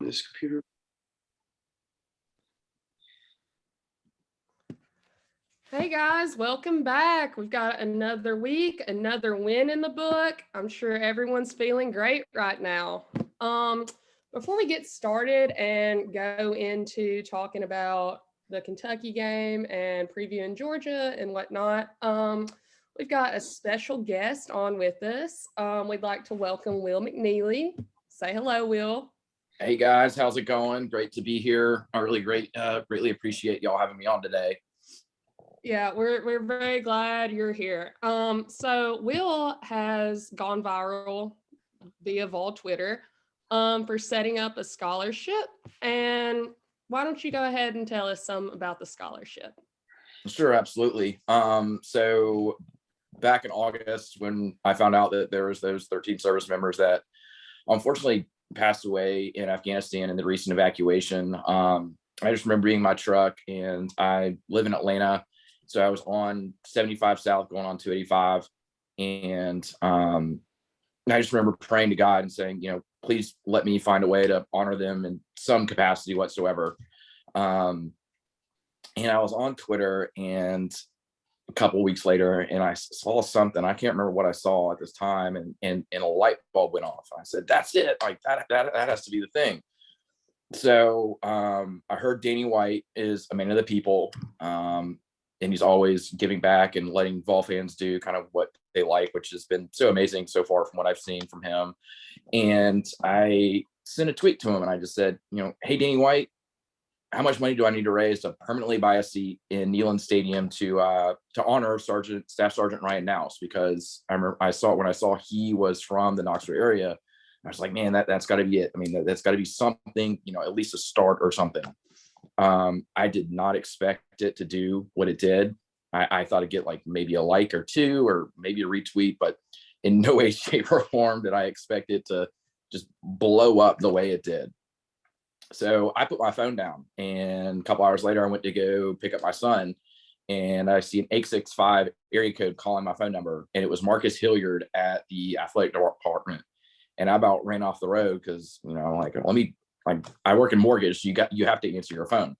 This computer. Hey guys, welcome back. We've got another week, another win in the book. I'm sure everyone's feeling great right now. Before we get started and go into talking about the Kentucky game and previewing Georgia and whatnot, we've got a special guest on with us. We'd like to welcome Will McNeeley. Say hello, Will. Hey guys, how's it going? Great to be here. I really greatly appreciate y'all having me on today. Yeah, we're very glad you're here. So Will has gone viral via Vol Twitter for setting up a scholarship. And why don't you go ahead and tell us some about the scholarship? Sure, absolutely. So back in August, when I found out that there was those 13 service members that unfortunately passed away in Afghanistan in the recent evacuation, I just remember being in my truck, and I live in Atlanta. So I was on 75 South going on 285. And I just remember praying to God and saying, please let me find a way to honor them in some capacity whatsoever. And I was on Twitter, and a couple of weeks later, and I saw something. I can't remember what I saw at this time. And a light bulb went off. I said, that's it. Like that has to be the thing. So I heard Danny White is a man of the people. And he's always giving back and letting Vol fans do kind of what they like, which has been so amazing so far from what I've seen from him. And I sent a tweet to him, and I just said, hey, Danny White, how much money do I need to raise to permanently buy a seat in Neyland Stadium to honor Staff Sergeant Ryan Nouse? Because I remember when I saw he was from the Knoxville area, I was like, man, that's got to be it. I mean, that's got to be something, at least a start or something. I did not expect it to do what it did. I thought it'd get like maybe a like or two, or maybe a retweet, but in no way, shape, or form did I expect it to just blow up the way it did. So I put my phone down, and a couple hours later, I went to go pick up my son, and I see an 865 area code calling my phone number, and it was Marcus Hilliard at the athletic department. And I about ran off the road because, I work in mortgage, so you have to answer your phone.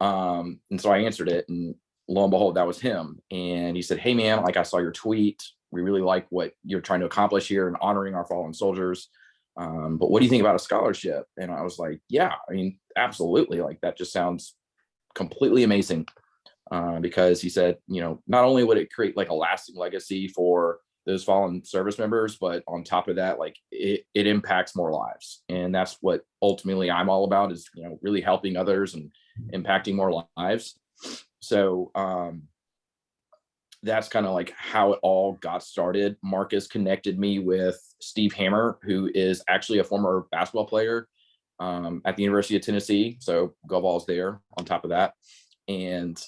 And so I answered it, and lo and behold, that was him. And he said, hey man, I saw your tweet. We really like what you're trying to accomplish here in honoring our fallen soldiers. But what do you think about a scholarship? And I was like, yeah, absolutely. That just sounds completely amazing. Because he said, not only would it create a lasting legacy for those fallen service members, but on top of that, it impacts more lives. And that's what ultimately I'm all about, is, really helping others and impacting more lives. So that's kind of how it all got started. Marcus connected me with Steve Hammer, who is actually a former basketball player at the University of Tennessee. So go Vols there on top of that. And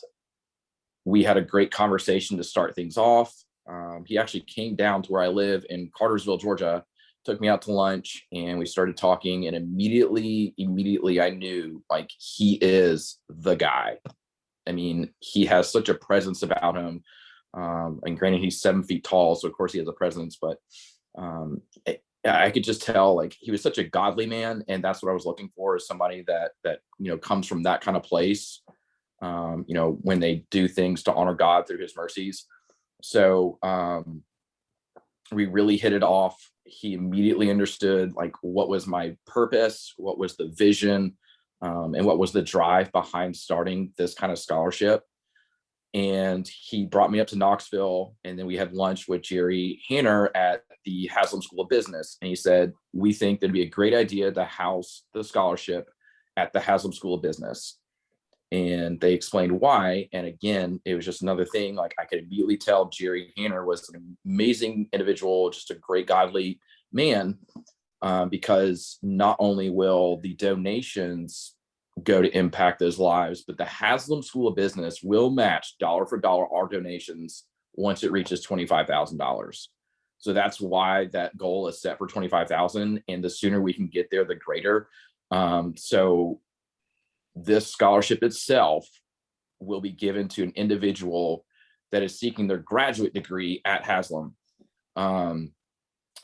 we had a great conversation to start things off. He actually came down to where I live in Cartersville, Georgia, took me out to lunch, and we started talking. And immediately I knew he is the guy. He has such a presence about him. And granted, he's 7 feet tall, so of course he has a presence, but I could just tell he was such a godly man. And that's what I was looking for, is somebody that comes from that kind of place, when they do things to honor God through his mercies. So we really hit it off. He immediately understood what was my purpose, what was the vision, and what was the drive behind starting this kind of scholarship. And he brought me up to Knoxville, and then we had lunch with Jerry Hanner at the Haslam School of Business. And he said, we think that'd be a great idea to house the scholarship at the Haslam School of Business. And they explained why. And again, it was just another thing. I could immediately tell Jerry Hanner was an amazing individual, just a great godly man, because not only will the donations go to impact those lives, but the Haslam School of Business will match dollar for dollar our donations once it reaches $25,000. So that's why that goal is set for $25,000. And the sooner we can get there, the greater. So this scholarship itself will be given to an individual that is seeking their graduate degree at Haslam.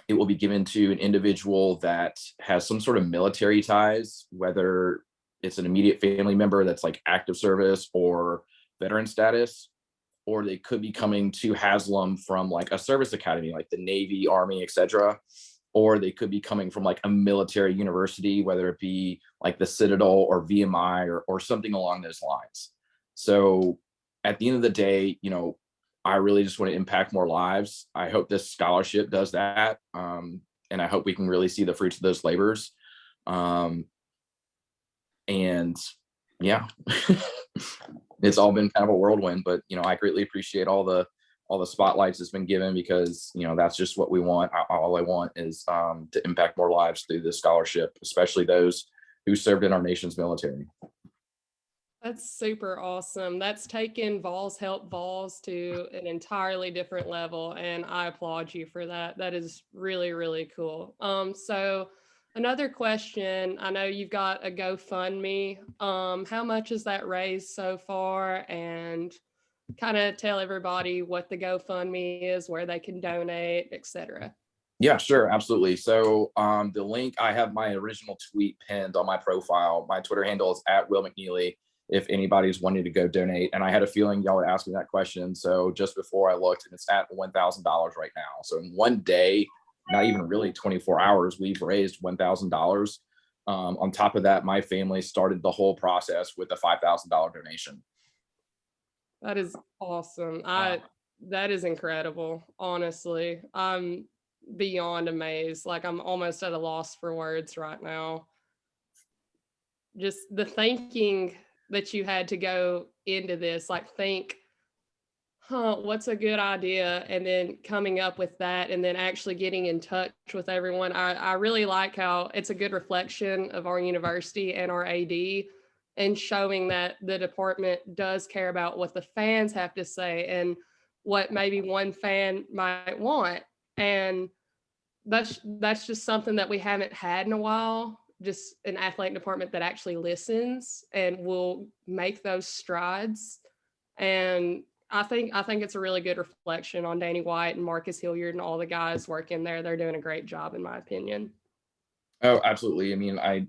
it will be given to an individual that has some sort of military ties, whether it's an immediate family member that's like active service or veteran status, or they could be coming to Haslam from like a service academy, like the Navy, Army, etc. Or they could be coming from like a military university, whether it be like the Citadel or VMI or something along those lines. So at the end of the day, I really just want to impact more lives. I hope this scholarship does that. And I hope we can really see the fruits of those labors. And yeah, it's all been kind of a whirlwind, but I greatly appreciate all the spotlights that's been given, because that's just what we want. All I want is to impact more lives through this scholarship, especially those who served in our nation's military. That's super awesome. That's taken Vols Help Vols to an entirely different level, and I applaud you for that. That is really, really cool. So another question, I know you've got a GoFundMe. How much has that raised so far? And kind of tell everybody what the GoFundMe is, where they can donate, etc. Yeah, sure, absolutely. So the link, I have my original tweet pinned on my profile. My Twitter handle is @WillMcNeeley, if anybody's wanting to go donate. And I had a feeling y'all would ask me that question. So just before I looked, and it's at $1,000 right now. So in one day, not even really 24 hours, we've raised $1,000. On top of that, my family started the whole process with a $5,000 donation. That is awesome. That is incredible. Honestly, I'm beyond amazed. Like, I'm almost at a loss for words right now. Just the thinking that you had to go into this, like think, what's a good idea? And then coming up with that, and then actually getting in touch with everyone. I really like how it's a good reflection of our university and our AD, and showing that the department does care about what the fans have to say and what maybe one fan might want. And that's just something that we haven't had in a while, just an athletic department that actually listens and will make those strides. And I think it's a really good reflection on Danny White and Marcus Hilliard and all the guys working there. They're doing a great job, in my opinion. Oh, absolutely. I mean, I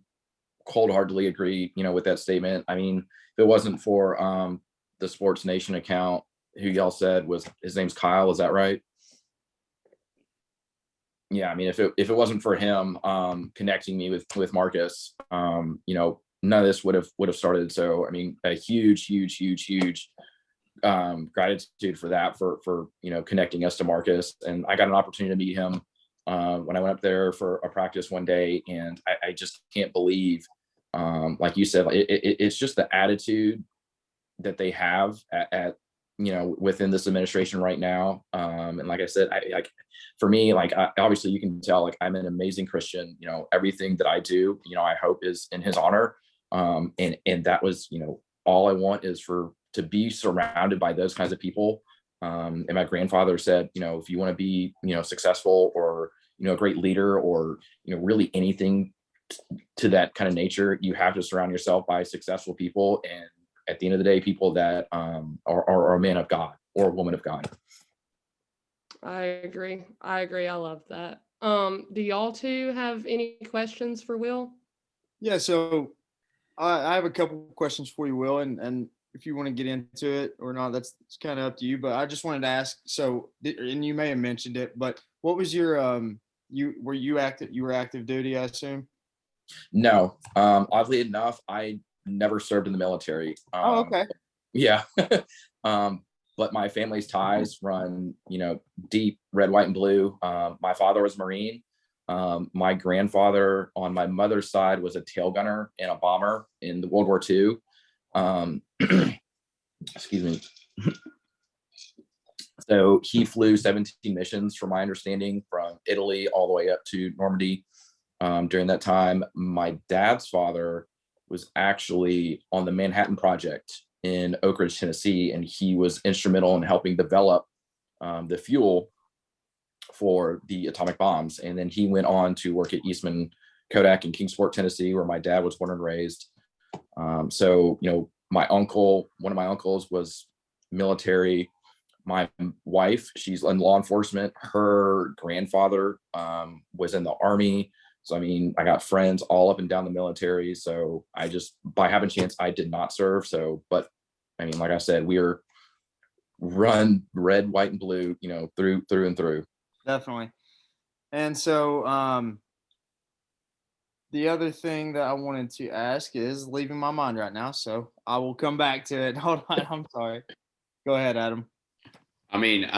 cold-heartedly agree, with that statement. I mean, if it wasn't for the Sports Nation account, who y'all said was his name's Kyle, is that right? Yeah, I mean, if it wasn't for him connecting me with Marcus, none of this would have started. So I mean, a huge gratitude for that, for connecting us to Marcus. And I got an opportunity to meet him when I went up there for a practice one day, and I just can't believe, like you said, it's just the attitude that they have at within this administration right now. And like I said, for me, obviously you can tell, I'm an amazing Christian. Everything that I do, I hope is in his honor. And that was, all I want is to be surrounded by those kinds of people. And my grandfather said, if you want to be, successful, or, a great leader, or, really anything to that kind of nature, you have to surround yourself by successful people. And at the end of the day, people that are a man of God or a woman of God. I agree. I love that. Do y'all two have any questions for Will? Yeah, so I have a couple questions for you, Will, and if you want to get into it or not, that's kind of up to you. But I just wanted to ask. So, and you may have mentioned it, but what was your you were active duty, I assume? No, oddly enough, I never served in the military. Oh, okay. Yeah. But my family's ties run, deep, red, white, and blue. My father was Marine. My grandfather on my mother's side was a tail gunner and a bomber in the World War II. Excuse me. So he flew 17 missions, from my understanding, from Italy all the way up to Normandy during that time. My dad's father was actually on the Manhattan Project in Oak Ridge, Tennessee, and he was instrumental in helping develop the fuel for the atomic bombs. And then he went on to work at Eastman Kodak in Kingsport, Tennessee, where my dad was born and raised. So, one of my uncles was military. my wife, she's in law enforcement. Her grandfather was in the Army. So, I mean, I got friends all up and down the military. So I just, by having chance, I did not serve. So, but I mean, like I said, we are run red, white, and blue, through and through. Definitely. And so the other thing that I wanted to ask is leaving my mind right now. So I will come back to it. Hold on. I'm sorry. Go ahead, Adam. I mean,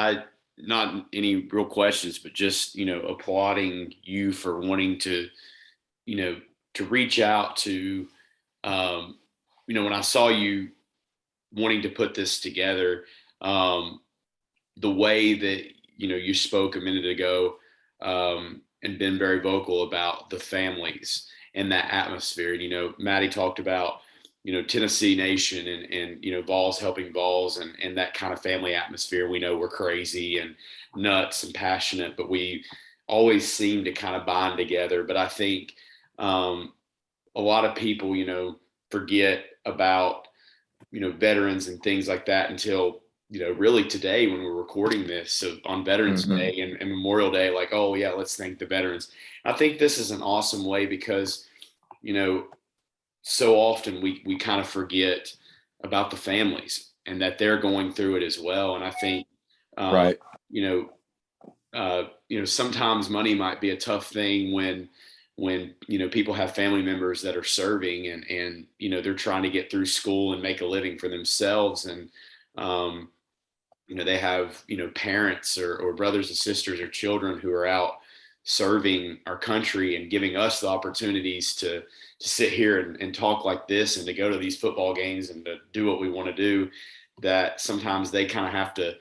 not any real questions, but just, applauding you for wanting to, to reach out to, when I saw you wanting to put this together, the way that, you spoke a minute ago, and been very vocal about the families and that atmosphere. Maddie talked about, Tennessee Nation and Vols helping Vols and that kind of family atmosphere. We know we're crazy and nuts and passionate, but we always seem to kind of bond together. But I think a lot of people, forget about, veterans and things like that until, really today when we're recording this. So on Veterans Day and Memorial Day, like, oh yeah, let's thank the veterans. I think this is an awesome way because, so often we kind of forget about the families and that they're going through it as well. And I think, Right. Sometimes money might be a tough thing when people have family members that are serving and they're trying to get through school and make a living for themselves. And, they have, parents or brothers and sisters or children who are out serving our country and giving us the opportunities to sit here and talk like this and to go to these football games and to do what we want to do, that sometimes they kind of have to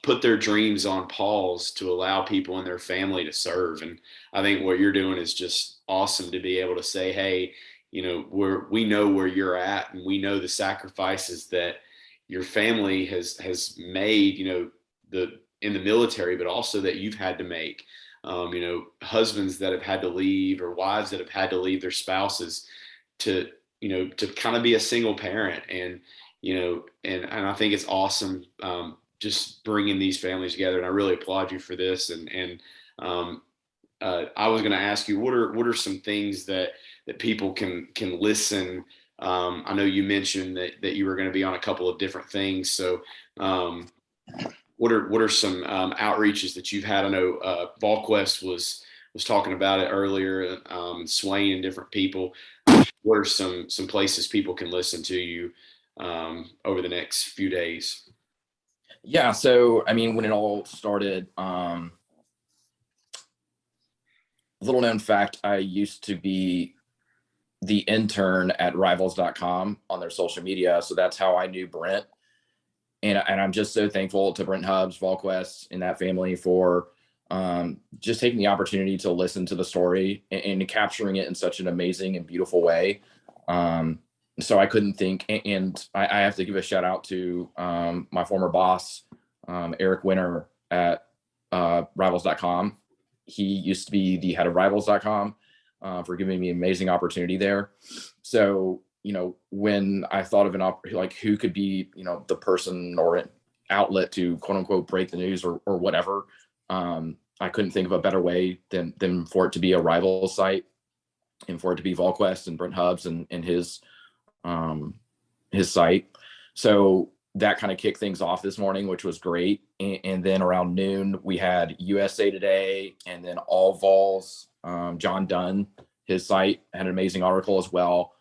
put their dreams on pause to allow people in their family to serve. And I think what you're doing is just awesome to be able to say, hey, we know where you're at and we know the sacrifices that your family has made, in the military, but also that you've had to make. Husbands that have had to leave or wives that have had to leave their spouses to kind of be a single parent. And, and I think it's awesome, just bringing these families together. And I really applaud you for this. And I was going to ask you, what are some things that people can listen? I know you mentioned that you were going to be on a couple of different things. So, what are some outreaches that you've had? I know VolQuest was talking about it earlier, Swain and different people. What are some places people can listen to you over the next few days? Yeah. So, I mean, when it all started, little known fact, I used to be the intern at rivals.com on their social media. So that's how I knew Brent. And I'm just so thankful to Brent Hubbs, VolQuest, and that family for just taking the opportunity to listen to the story and capturing it in such an amazing and beautiful way. So I couldn't think, and I have to give a shout out to my former boss, Eric Winter at rivals.com. He used to be the head of rivals.com for giving me an amazing opportunity there. So, when I thought of like who could be, the person or an outlet to quote unquote break the news or whatever, I couldn't think of a better way than for it to be a rival site and for it to be VolQuest and Brent Hubbs and his site. So that kind of kicked things off this morning, which was great. And then around noon, we had USA Today and then all Vols. John Dunn, his site, had an amazing article as well.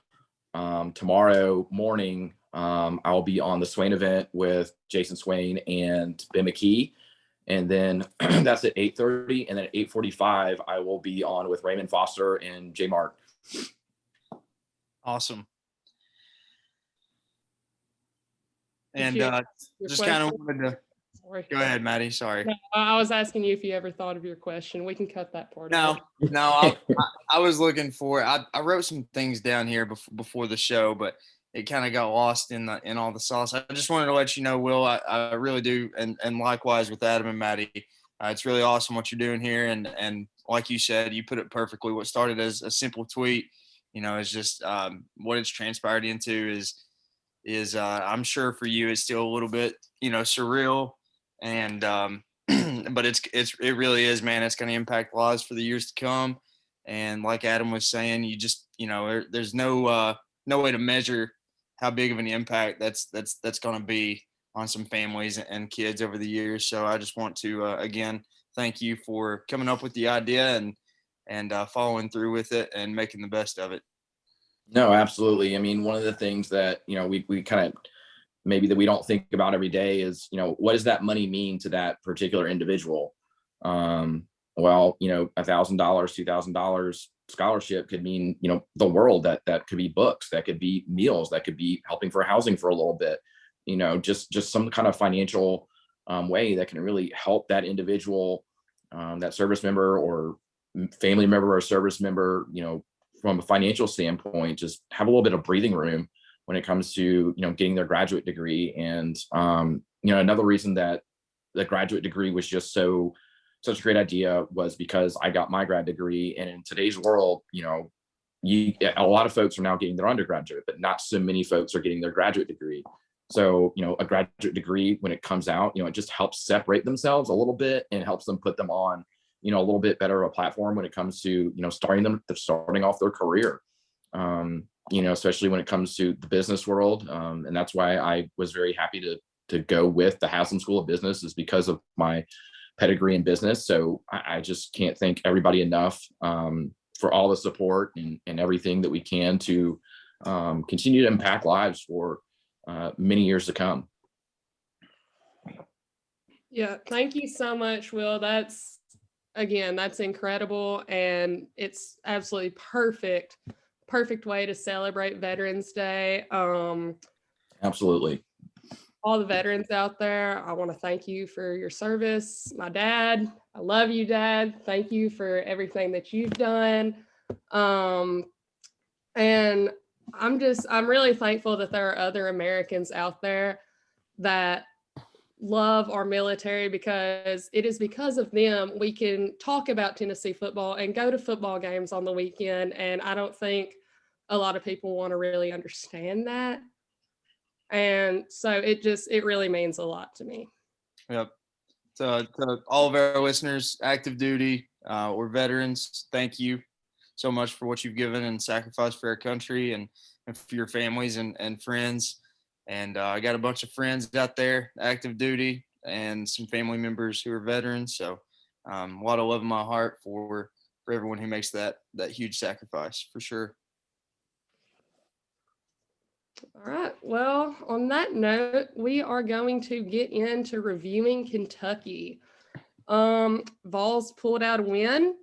Tomorrow morning, I'll be on the Swain event with Jason Swain and Ben McKee. And then that's at 8:30. And then at 8:45, I will be on with Raymond Foster and J Mark. Awesome. And just kind of wanted to go ahead, Maddie. Sorry. No, I was asking you if you ever thought of your question. We can cut that part out. No, I was looking for. I wrote some things down here before the show, but it kind of got lost in all the sauce. I just wanted to let you know, Will, I really do, and likewise with Adam and Maddie. It's really awesome what you're doing here, and like you said, you put it perfectly. What started as a simple tweet, is just what it's transpired into is I'm sure for you it's still a little bit surreal and but it really is, man. It's going to impact lives for the years to come. And like Adam was saying, you just, there's no way to measure how big of an impact that's going to be on some families and kids over the years. So I just want to again thank you for coming up with the idea and following through with it and making the best of it. No, absolutely. I mean, one of the things that, we kind of maybe that we don't think about every day is, what does that money mean to that particular individual? Well, $1,000, $2,000 scholarship could mean, the world. That could be books, that could be meals, that could be helping for housing for a little bit, just some kind of financial way that can really help that individual, that service member or family member or service member, from a financial standpoint, just have a little bit of breathing room when it comes to, getting their graduate degree. And, another reason that the graduate degree was just such a great idea was because I got my grad degree. And in today's world, a lot of folks are now getting their undergraduate, but not so many folks are getting their graduate degree. So, a graduate degree, when it comes out, it just helps separate themselves a little bit and helps them put them on, a little bit better of a platform when it comes to, starting off their career, especially when it comes to the business world. And that's why I was very happy to go with the Haslam School of Business, is because of my pedigree in business. So I just can't thank everybody enough for all the support and everything that we can to continue to impact lives for many years to come. Yeah, thank you so much, Will. That's incredible. And it's absolutely perfect way to celebrate Veterans Day. Absolutely. All the veterans out there, I want to thank you for your service. My dad, I love you, Dad. Thank you for everything that you've done. And I'm really thankful that there are other Americans out there that love our military, because it is because of them we can talk about Tennessee football and go to football games on the weekend. And I don't think a lot of people want to really understand that. And so it really means a lot to me. Yep. To all of our listeners, active duty or veterans, thank you so much for what you've given and sacrificed for our country and for your families and friends. And I got a bunch of friends out there, active duty, and some family members who are veterans. So a lot of love in my heart for everyone who makes that huge sacrifice, for sure. All right. Well, on that note, we are going to get into reviewing Kentucky. Vols pulled out a win.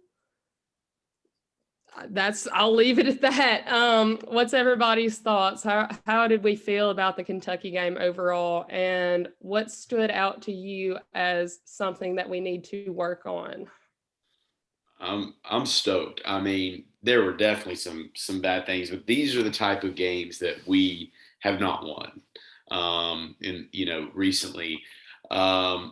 I'll leave it at that. What's everybody's thoughts? How did we feel about the Kentucky game overall? And what stood out to you as something that we need to work on? I'm stoked. I mean, there were definitely some bad things, but these are the type of games that we have not won. Recently, I've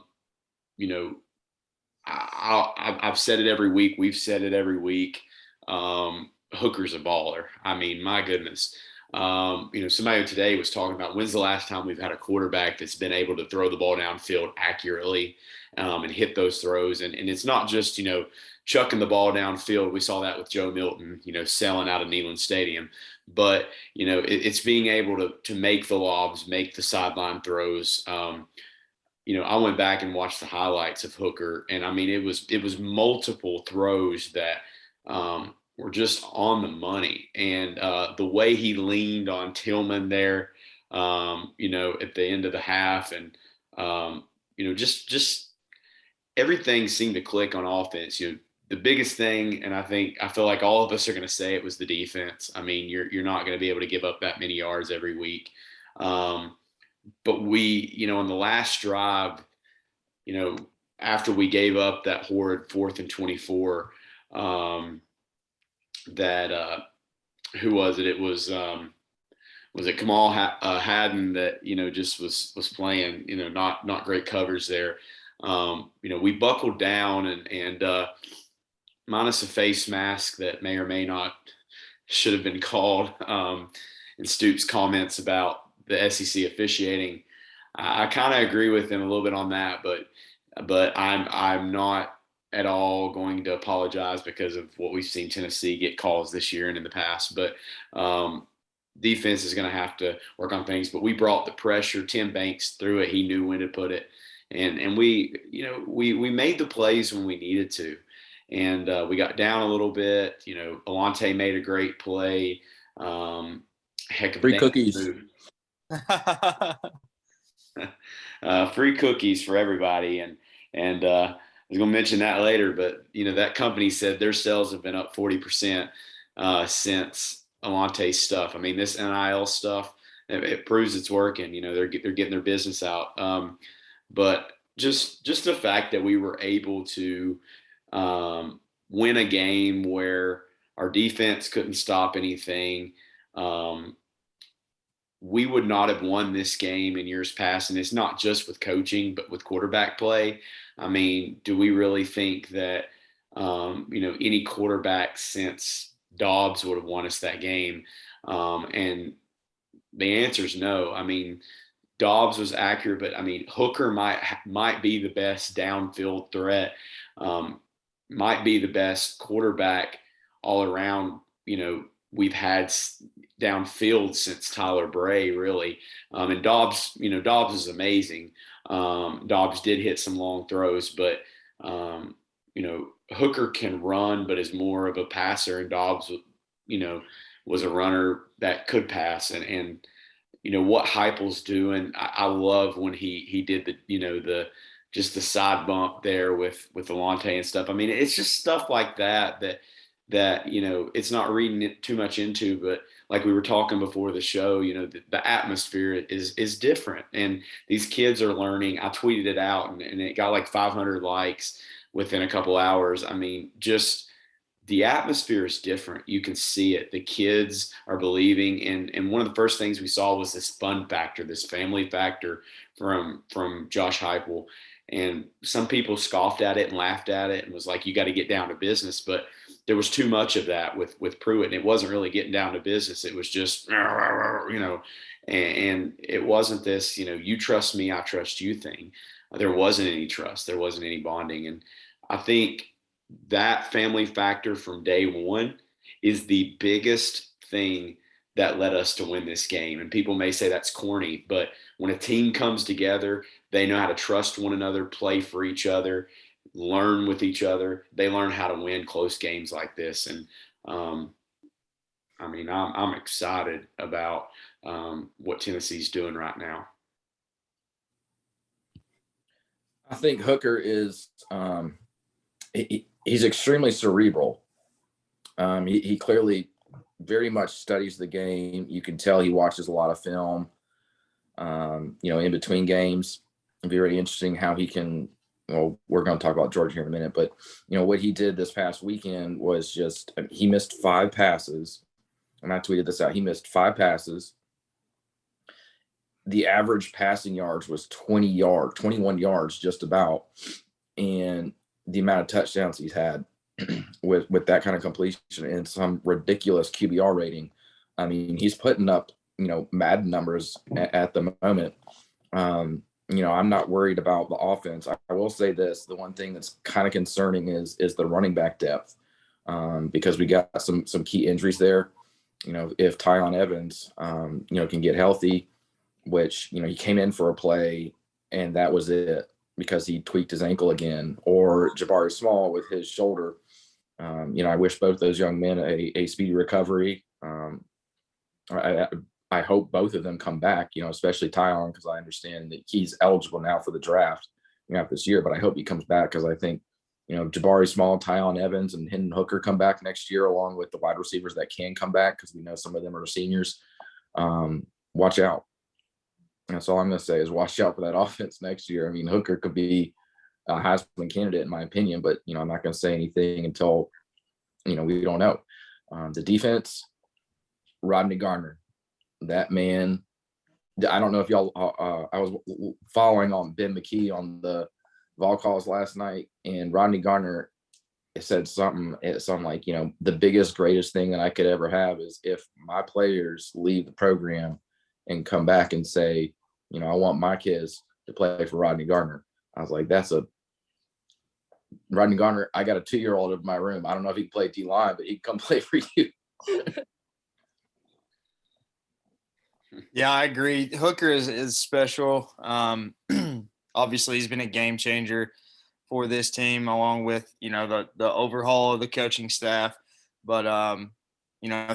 said it every week. We've said it every week. Hooker's a baller. I mean, my goodness. Somebody today was talking about when's the last time we've had a quarterback that's been able to throw the ball downfield accurately and hit those throws. And it's not just, chucking the ball downfield. We saw that with Joe Milton, selling out of Neyland Stadium. But, it's being able to make the lobs, make the sideline throws. I went back and watched the highlights of Hooker, and I mean, it was multiple throws that were just on the money. And the way he leaned on Tillman there, at the end of the half, and just everything seemed to click on offense. The biggest thing, and I feel like all of us are going to say it, was the defense. I mean, you're not going to be able to give up that many yards every week. But we, in the last drive, after we gave up that horrid 4th and 24, who was it? It was it Kamal Haddon that, just was playing, not great coverage there. We buckled down and minus a face mask that may or may not should have been called, and Stoops' comments about the SEC officiating. I kind of agree with him a little bit on that, but I'm not at all going to apologize because of what we've seen Tennessee get calls this year and in the past. But defense is going to have to work on things. But we brought the pressure. Tim Banks threw it. He knew when to put it, and we we made the plays when we needed to, and we got down a little bit. Alante made a great play. Heck of a Free dance cookies. move. Free cookies for everybody, and I was going to mention that later, but that company said their sales have been up 40% since Alante's stuff. I mean, this NIL stuff, it proves it's working. They're getting their business out. But just the fact that we were able to win a game where our defense couldn't stop anything. We would not have won this game in years past. And it's not just with coaching, but with quarterback play. I mean, do we really think that, any quarterback since Dobbs would have won us that game? And the answer is no. I mean, Dobbs was accurate, but I mean, Hooker might be the best downfield threat, might be the best quarterback all around, we've had downfield since Tyler Bray, really. And Dobbs is amazing. Dobbs did hit some long throws, but, Hooker can run, but is more of a passer, and Dobbs, was a runner that could pass. And what Heupel's doing, I love when he did the just the side bump there with Alante and stuff. I mean, it's just stuff like that it's not reading it too much into, but like we were talking before the show, the atmosphere is different, and these kids are learning. I tweeted it out, and it got like 500 likes within a couple hours. I mean, just the atmosphere is different. You can see it. The kids are believing, and one of the first things we saw was this fun factor, this family factor from Josh Heupel. And some people scoffed at it and laughed at it and was like, you got to get down to business. But there was too much of that with Pruitt, and it wasn't really getting down to business. It was just, and it wasn't this, you trust me, I trust you thing. There wasn't any trust. There wasn't any bonding. And I think that family factor from day one is the biggest thing that led us to win this game. And people may say that's corny, but when a team comes together, they know how to trust one another, play for each other, learn with each other. They learn how to win close games like this. And I mean, I'm excited about what Tennessee's doing right now. I think Hooker is he's extremely cerebral. He clearly very much studies the game. You can tell he watches a lot of film, in between games. Very interesting how he can, well, we're going to talk about Georgia here in a minute, but, what he did this past weekend was just, he missed 5 passes. And I tweeted this out. He missed 5 passes. The average passing yards was 21 yards just about. And the amount of touchdowns he's had with that kind of completion and some ridiculous QBR rating. I mean, he's putting up, Madden numbers at the moment. I'm not worried about the offense. I will say this: the one thing that's kind of concerning is the running back depth, because we got some key injuries there. If Tyon Evans, can get healthy, which he came in for a play and that was it because he tweaked his ankle again, or Jabari Small with his shoulder. I wish both those young men a speedy recovery. I hope both of them come back, especially Tyon, because I understand that he's eligible now for the draft this year, but I hope he comes back because I think, Jabari Small, Tyon Evans, and Hendon Hooker come back next year, along with the wide receivers that can come back because we know some of them are seniors. Watch out. That's all I'm going to say is watch out for that offense next year. I mean, Hooker could be a Heisman candidate in my opinion, but, I'm not going to say anything until, we don't know. The defense, Rodney Garner. That man, I don't know if y'all, I was following on Ben McKee on the Vol calls last night, and Rodney Garner said something like, the biggest, greatest thing that I could ever have is if my players leave the program and come back and say, I want my kids to play for Rodney Gardner. I was like, Rodney Gardner, I got a 2-year-old in my room. I don't know if he can play D-line, but he can come play for you. Yeah, I agree. Hooker is special. Obviously, he's been a game changer for this team, along with the overhaul of the coaching staff. But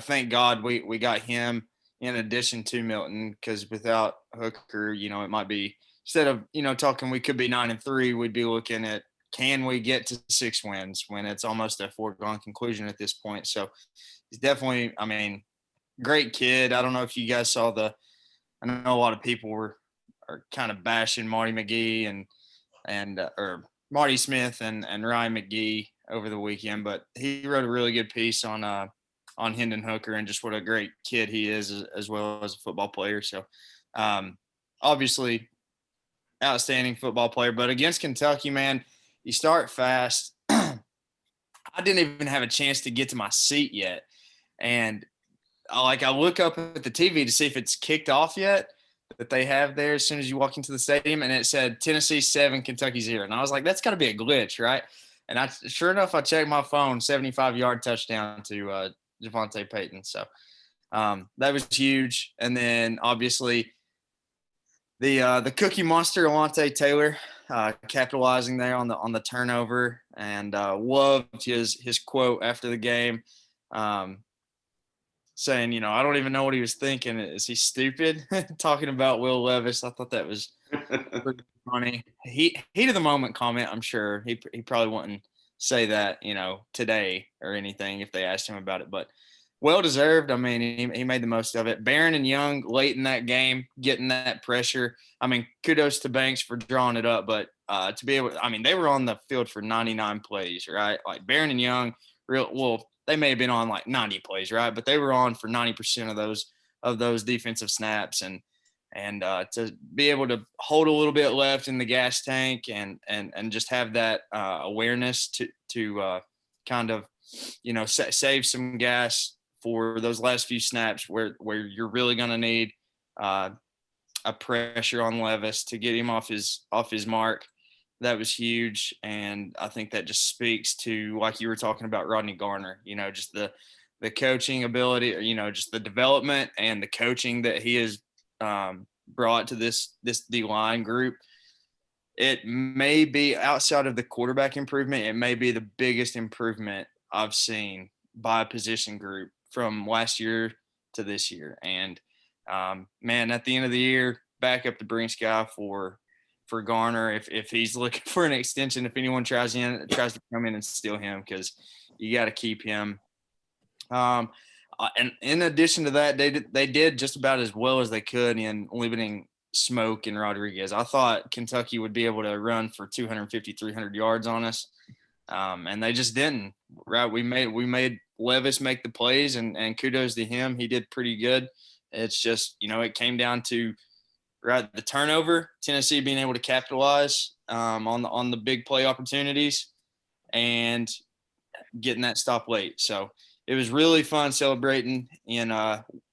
thank God we got him in addition to Milton, because without Hooker, it might be, instead of talking we could be 9-3, we'd be looking at, can we get to 6 wins when it's almost a foregone conclusion at this point. So he's definitely, great kid. I don't know if you guys saw I know a lot of people are kind of bashing Marty McGee or Marty Smith and Ryan McGee over the weekend, but he wrote a really good piece on Hendon Hooker and just what a great kid he is, as well as a football player. So obviously outstanding football player, but against Kentucky, man, you start fast. I didn't even have a chance to get to my seat yet. And I look up at the TV to see if it's kicked off yet, that they have there as soon as you walk into the stadium, and it said Tennessee 7, Kentucky 0. And I was like, that's got to be a glitch, right? And sure enough, I checked my phone, 75-yard touchdown to Javonte Payton. So that was huge. And then obviously the Cookie Monster, Alontae Taylor, capitalizing there on the turnover, and loved his quote after the game. Saying, I don't even know what he was thinking. Is he stupid? Talking about Will Levis. I thought that was pretty funny. Heat of the moment comment, I'm sure. He probably wouldn't say that, today or anything if they asked him about it. But well-deserved. He made the most of it. Barron and Young late in that game, getting that pressure. Kudos to Banks for drawing it up. But to be able – they were on the field for 99 plays, right? Like Barron and Young, they may have been on like 90 plays, right? But they were on for 90% of those defensive snaps, and to be able to hold a little bit left in the gas tank and just have that awareness to kind of save some gas for those last few snaps where you're really going to need a pressure on Levis to get him off his mark. That was huge. And I think that just speaks to, like you were talking about, Rodney Garner, just the coaching ability, just the development and the coaching that he has brought to this D-line group. It may be, outside of the quarterback improvement, it may be the biggest improvement I've seen by a position group from last year to this year. And man, at the end of the year, back up to Brinks guy for Garner, if he's looking for an extension, if anyone tries to come in and steal him, because you got to keep him. And in addition to that, they did just about as well as they could in limiting Smoke and Rodriguez. I thought Kentucky would be able to run for 250, 300 yards on us, and they just didn't. Right? We made Levis make the plays, and kudos to him. He did pretty good. It's just it came down to the turnover, Tennessee being able to capitalize on the big play opportunities and getting that stop late. So it was really fun celebrating in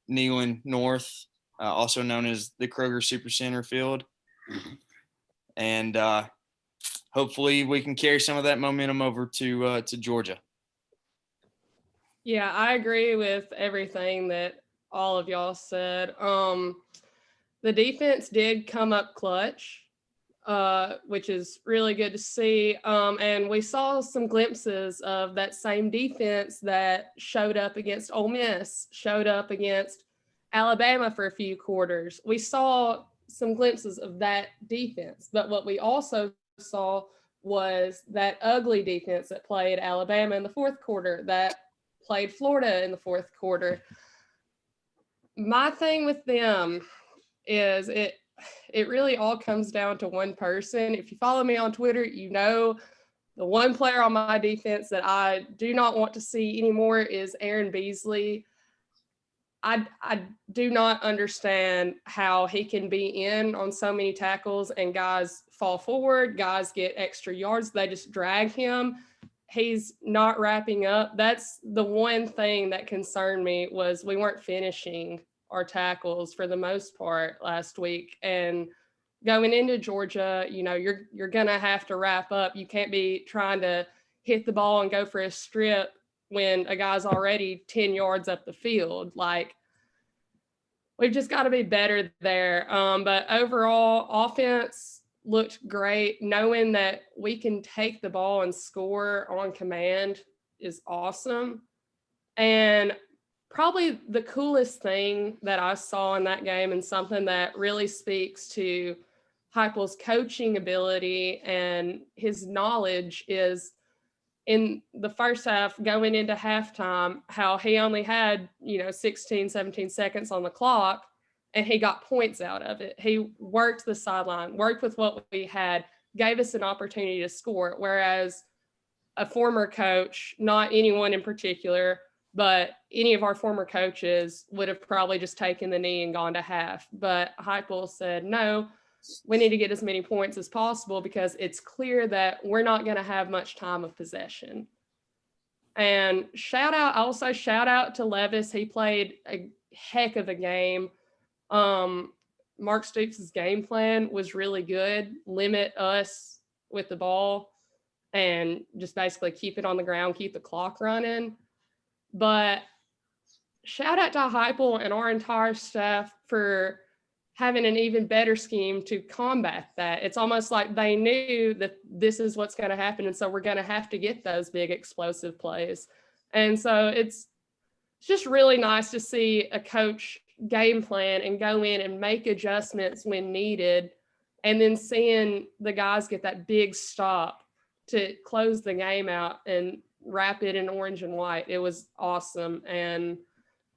Neyland North, also known as the Kroger Supercenter field. And hopefully we can carry some of that momentum over to Georgia. Yeah, I agree with everything that all of y'all said. The defense did come up clutch, which is really good to see. And we saw some glimpses of that same defense that showed up against Ole Miss, showed up against Alabama for a few quarters. We saw some glimpses of that defense. But what we also saw was that ugly defense that played Alabama in the fourth quarter, that played Florida in the fourth quarter. My thing with them is it really all comes down to one person. If you follow me on Twitter, the one player on my defense that I do not want to see anymore is Aaron Beasley. I do not understand how he can be in on so many tackles and guys fall forward, guys get extra yards, they just drag him. He's not wrapping up. That's the one thing that concerned me, was we weren't finishing our tackles for the most part last week. And going into Georgia, you know, you're gonna have to wrap up. You can't be trying to hit the ball and go for a strip when a guy's already 10 yards up the field. Like, we've just got to be better there. But overall, offense looked great. Knowing that we can take the ball and score on command is awesome. And probably the coolest thing that I saw in that game, and something that really speaks to Heupel's coaching ability and his knowledge, is in the first half going into halftime, how he only had, 16, 17 seconds on the clock, and he got points out of it. He worked the sideline, worked with what we had, gave us an opportunity to score. Whereas a former coach, not anyone in particular, but any of our former coaches would have probably just taken the knee and gone to half. But Heupel said, no, we need to get as many points as possible because it's clear that we're not going to have much time of possession. And shout out to Levis. He played a heck of a game. Mark Stoops' game plan was really good. Limit us with the ball and just basically keep it on the ground, keep the clock running. But shout out to Heupel and our entire staff for having an even better scheme to combat that. It's almost like they knew that this is what's going to happen, and so we're going to have to get those big explosive plays. And so it's just really nice to see a coach game plan and go in and make adjustments when needed, and then seeing the guys get that big stop to close the game out and wrap it in orange and white. It was awesome. And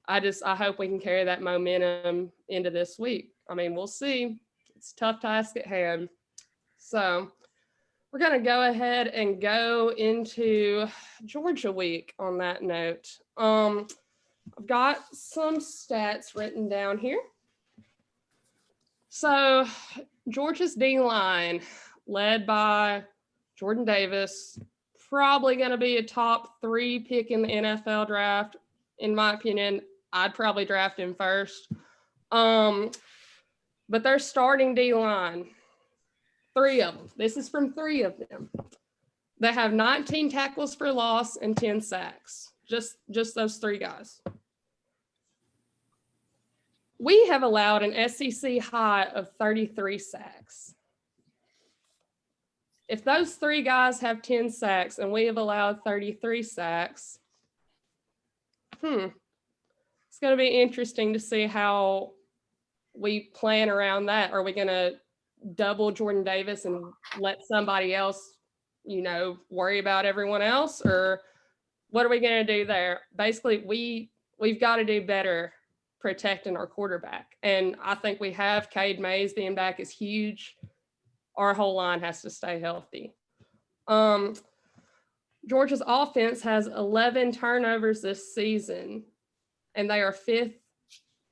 I hope we can carry that momentum into this week. I mean, we'll see. It's a tough task at hand. So we're going to go ahead and go into Georgia week on that note. I've got some stats written down here. So Georgia's D-line, led by Jordan Davis, probably going to be a top 3 pick in the NFL draft. In my opinion, I'd probably draft him first. But their starting D-line, 3 of them. This is from 3 of them. They have 19 tackles for loss and 10 sacks. Just those 3 guys. We have allowed an SEC high of 33 sacks. If those 3 guys have 10 sacks and we have allowed 33 sacks, it's going to be interesting to see how we plan around that. Are we going to double Jordan Davis and let somebody else, worry about everyone else? Or what are we going to do there? Basically, we've got to do better protecting our quarterback. And I think we have. Cade Mays being back is huge. Our whole line has to stay healthy. Georgia's offense has 11 turnovers this season, and they are 5th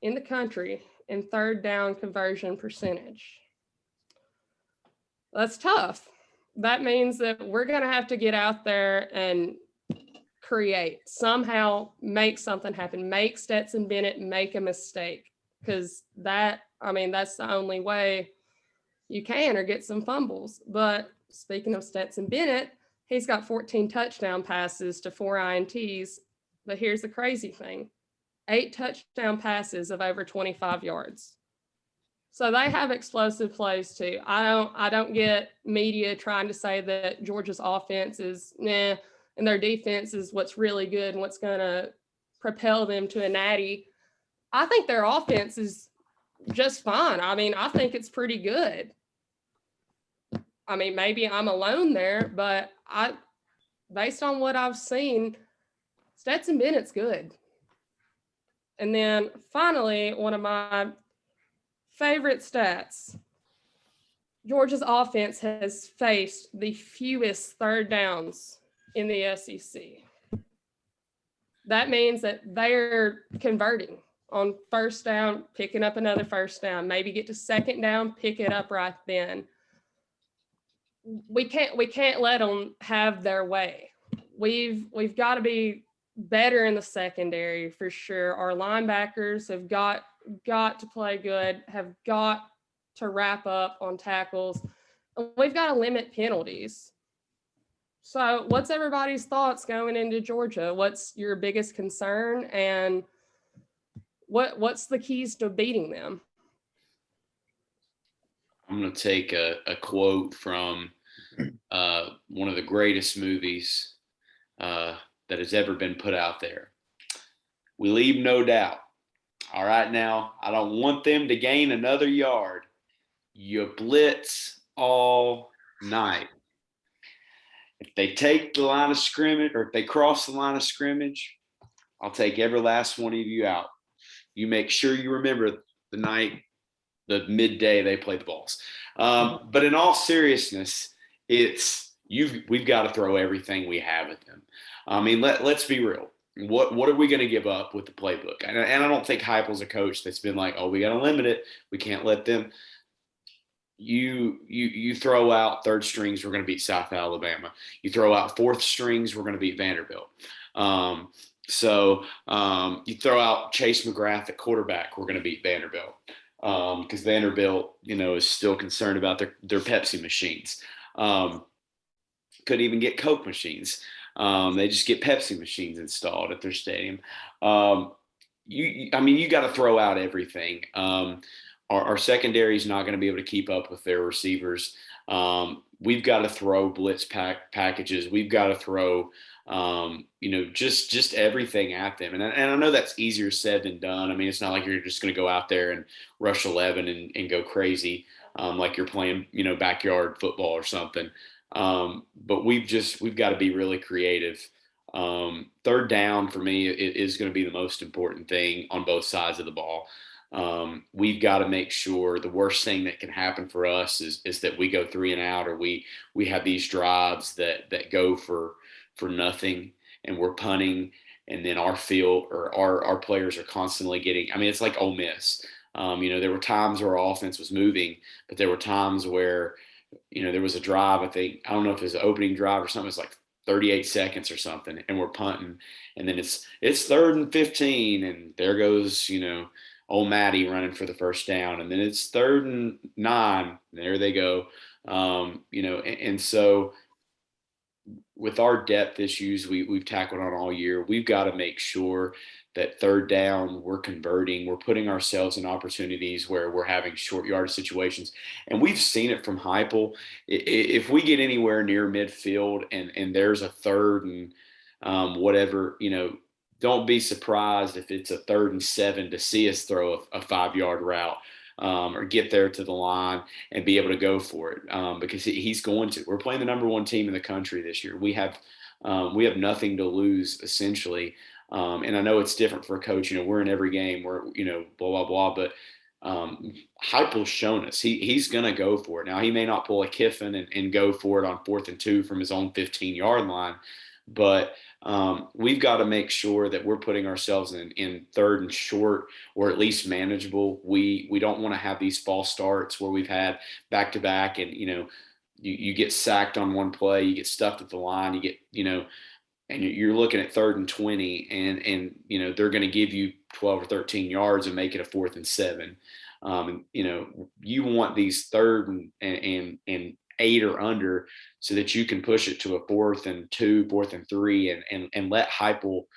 in the country in 3rd down conversion percentage. That's tough. That means that we're going to have to get out there and create, somehow make something happen, make Stetson Bennett make a mistake, because that's the only way you can, or get some fumbles. But speaking of Stetson Bennett, he's got 14 touchdown passes to 4 INTs. But here's the crazy thing. 8 touchdown passes of over 25 yards. So they have explosive plays too. I don't get media trying to say that Georgia's offense is and their defense is what's really good and what's going to propel them to a natty. I think their offense is just fine. I think it's pretty good. Maybe I'm alone there, but based on what I've seen, Stetson Bennett's good. And then finally, one of my favorite stats, Georgia's offense has faced the fewest 3rd downs in the SEC. That means that they're converting on 1st down, picking up another 1st down, maybe get to 2nd down, pick it up right then. We can't let them have their way. We've got to be better in the secondary for sure. Our linebackers have got got to play good, have got to wrap up on tackles. We've got to limit penalties. So what's everybody's thoughts going into Georgia? What's your biggest concern, and what's the keys to beating them? I'm going to take a quote from one of the greatest movies that has ever been put out there. We leave no doubt. All right, now, I don't want them to gain another yard. You blitz all night. If they take the line of scrimmage, or if they cross the line of scrimmage, I'll take every last one of you out. You make sure you remember the midday they play the balls. But in all seriousness, we've got to throw everything we have at them. I mean, let's be real. What are we going to give up with the playbook? And I don't think Heupel's a coach that's been like, oh, we got to limit it. We can't let them. You throw out third strings, we're going to beat South Alabama. You throw out fourth strings, we're going to beat Vanderbilt. So you throw out Chase McGrath at quarterback, we're going to beat Vanderbilt. Because Vanderbilt, is still concerned about their Pepsi machines. Couldn't even get Coke machines. They just get Pepsi machines installed at their stadium. You got to throw out everything. Our secondary is not going to be able to keep up with their receivers. We've got to throw blitz packages. We've got to throw, just everything at them. And I know that's easier said than done. I mean, it's not like you're just going to go out there and rush 11 and go crazy like you're playing, backyard football or something. But we've got to be really creative. Third down for me is going to be the most important thing on both sides of the ball. We've got to make sure the worst thing that can happen for us is that we go 3 and out, or we have these drives that go for nothing, and we're punting, and then our field or our players are constantly getting, it's like Ole Miss. There were times where our offense was moving, but there were times where, there was a drive, I don't know if it was an opening drive or something, it's like 38 seconds or something, and we're punting, and then it's 3rd and 15, and there goes, old Matty running for the first down, and then it's 3rd and 9, and there they go. And so with our depth issues we've tackled on all year, we've got to make sure that third down we're converting, we're putting ourselves in opportunities where we're having short yard situations. And we've seen it from Heupel. If we get anywhere near midfield and there's a 3rd and whatever, don't be surprised if it's a 3rd and 7 to see us throw a 5-yard route. Or get there to the line and be able to go for it, because he's going to. We're playing the number 1 team in the country this year. We have nothing to lose, essentially. And I know it's different for a coach. We're in every game. We're blah blah blah. But Heupel's shown us he's going to go for it. Now he may not pull a Kiffin and go for it on 4th and 2 from his own 15-yard line, but we've got to make sure that we're putting ourselves in 3rd and short, or at least manageable. We don't want to have these false starts where we've had back-to-back and, you get sacked on one play, you get stuffed at the line, you get, and you're looking at 3rd and 20 and they're going to give you 12 or 13 yards and make it a 4th and 7. You want these 3rd and 8 or under, so that you can push it to a 4th and 2, 4th and 3, and let Heupel,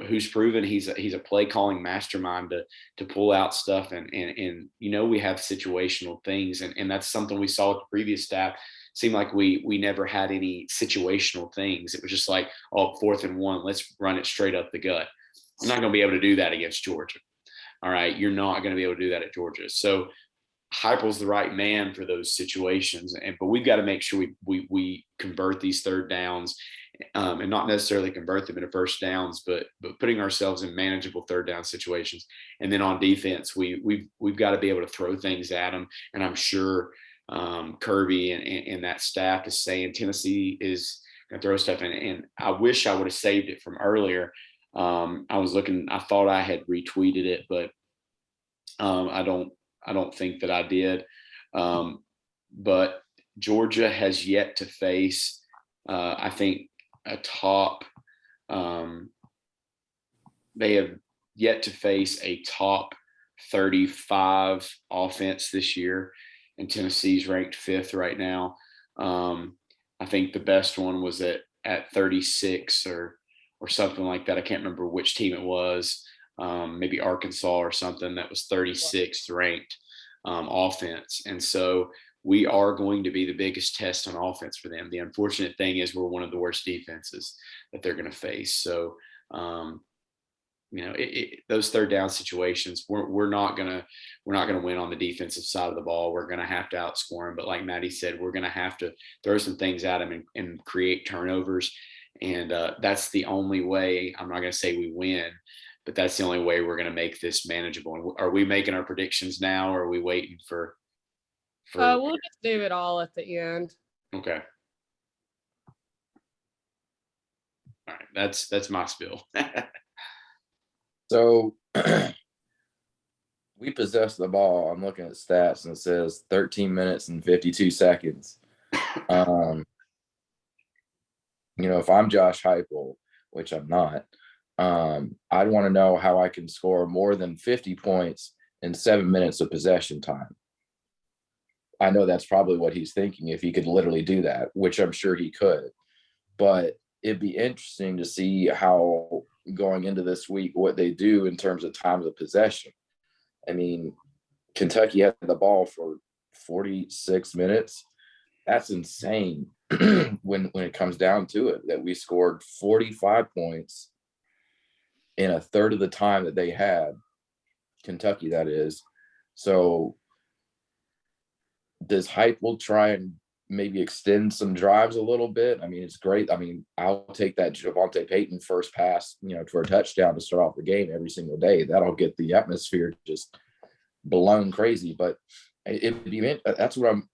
who's proven he's a play calling mastermind to pull out stuff, and we have situational things, and that's something we saw with the previous staff. Seemed like we never had any situational things. It was just like, 4th and 1, let's run it straight up the gut. I'm not going to be able to do that against Georgia. All right, you're not going to be able to do that at Georgia. So Heupel's the right man for those situations, but we've got to make sure we convert these 3rd downs, and not necessarily convert them into first downs, but putting ourselves in manageable 3rd down situations. And then on defense, we've got to be able to throw things at them. And I'm sure Kirby and that staff is saying Tennessee is going to throw stuff in. And I wish I would have saved it from earlier. I was looking, I thought I had retweeted it, but I don't think that I did. But Georgia has yet to face, I think, a top. They have yet to face a top 35 offense this year, and Tennessee's ranked 5th right now. I think the best one was at 36 or something like that. I can't remember which team it was. Maybe Arkansas or something that was 36th ranked offense. And so we are going to be the biggest test on offense for them. The unfortunate thing is we're one of the worst defenses that they're going to face. So, those third down situations, we're not gonna win on the defensive side of the ball. We're gonna have to outscore them. But like Maddie said, we're gonna have to throw some things at them and create turnovers. And that's the only way. I'm not gonna say we win, but that's the only way we're gonna make this manageable. And are we making our predictions now, or are we waiting for? We'll just do it all at the end. Okay. All right. That's my spiel. So we possess the ball. I'm looking at stats and it says 13 minutes and 52 seconds. If I'm Josh Heupel, which I'm not, I'd want to know how I can score more than 50 points in 7 minutes of possession time. I know that's probably what he's thinking, if he could literally do that, which I'm sure he could. But it'd be interesting to see how, going into this week, what they do in terms of times of possession. I mean, Kentucky had the ball for 46 minutes. That's insane when it comes down to it, that we scored 45 points in a third of the time that they had, Kentucky, that is. So does Heupel try and maybe extend some drives a little bit? I mean, it's great. I mean, I'll take that Javonte Payton first pass, for a touchdown to start off the game every single day. That'll get the atmosphere just blown crazy. But that's what I'm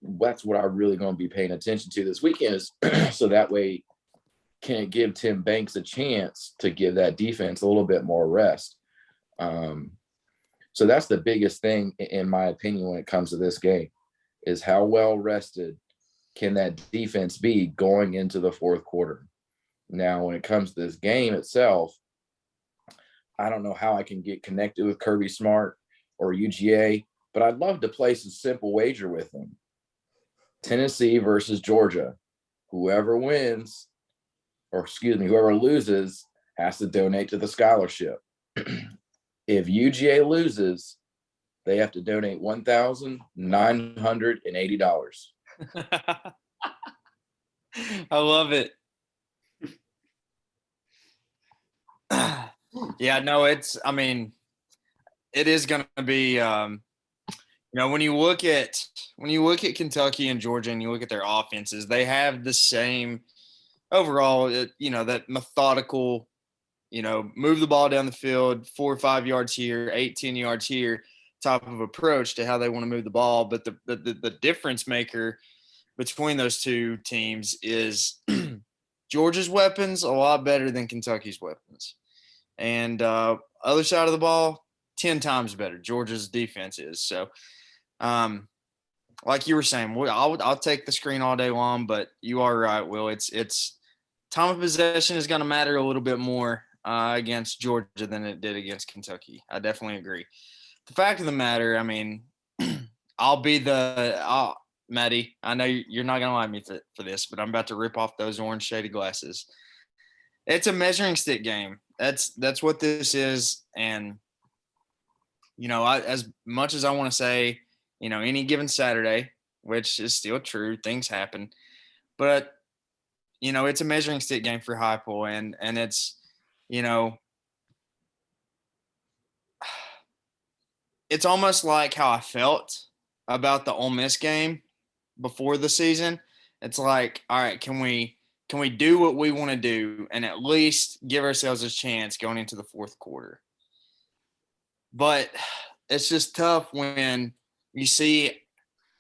really going to be paying attention to this weekend, is so that way can it give Tim Banks a chance to give that defense a little bit more rest. So that's the biggest thing, in my opinion, when it comes to this game, is how well rested can that defense be going into the fourth quarter. Now, when it comes to this game itself, I don't know how I can get connected with Kirby Smart or UGA, but I'd love to place a simple wager with them. Tennessee versus Georgia. Whoever loses has to donate to the scholarship. If UGA loses, they have to donate $1,980. I love it. Yeah, no, it is going to be, when you look at Kentucky and Georgia and you look at their offenses, they have the same overall, that methodical, move the ball down the field, 4 or 5 yards here, 10 yards here type of approach to how they want to move the ball. But the difference maker between those two teams is Georgia's weapons a lot better than Kentucky's weapons. And other side of the ball, 10 times better. Georgia's defense is. So, like you were saying, I'll take the screen all day long, but you are right, Will. It's time of possession is going to matter a little bit more against Georgia than it did against Kentucky. I definitely agree. The fact of the matter, Maddie, I know you're not going to like me for this, but I'm about to rip off those orange shaded glasses. It's a measuring stick game. That's what this is. And, as much as I want to say, any given Saturday, which is still true, things happen, but, it's a measuring stick game for Heupel, and it's, it's almost like how I felt about the Ole Miss game before the season. It's like, all right, can we do what we want to do and at least give ourselves a chance going into the fourth quarter? But it's just tough when you see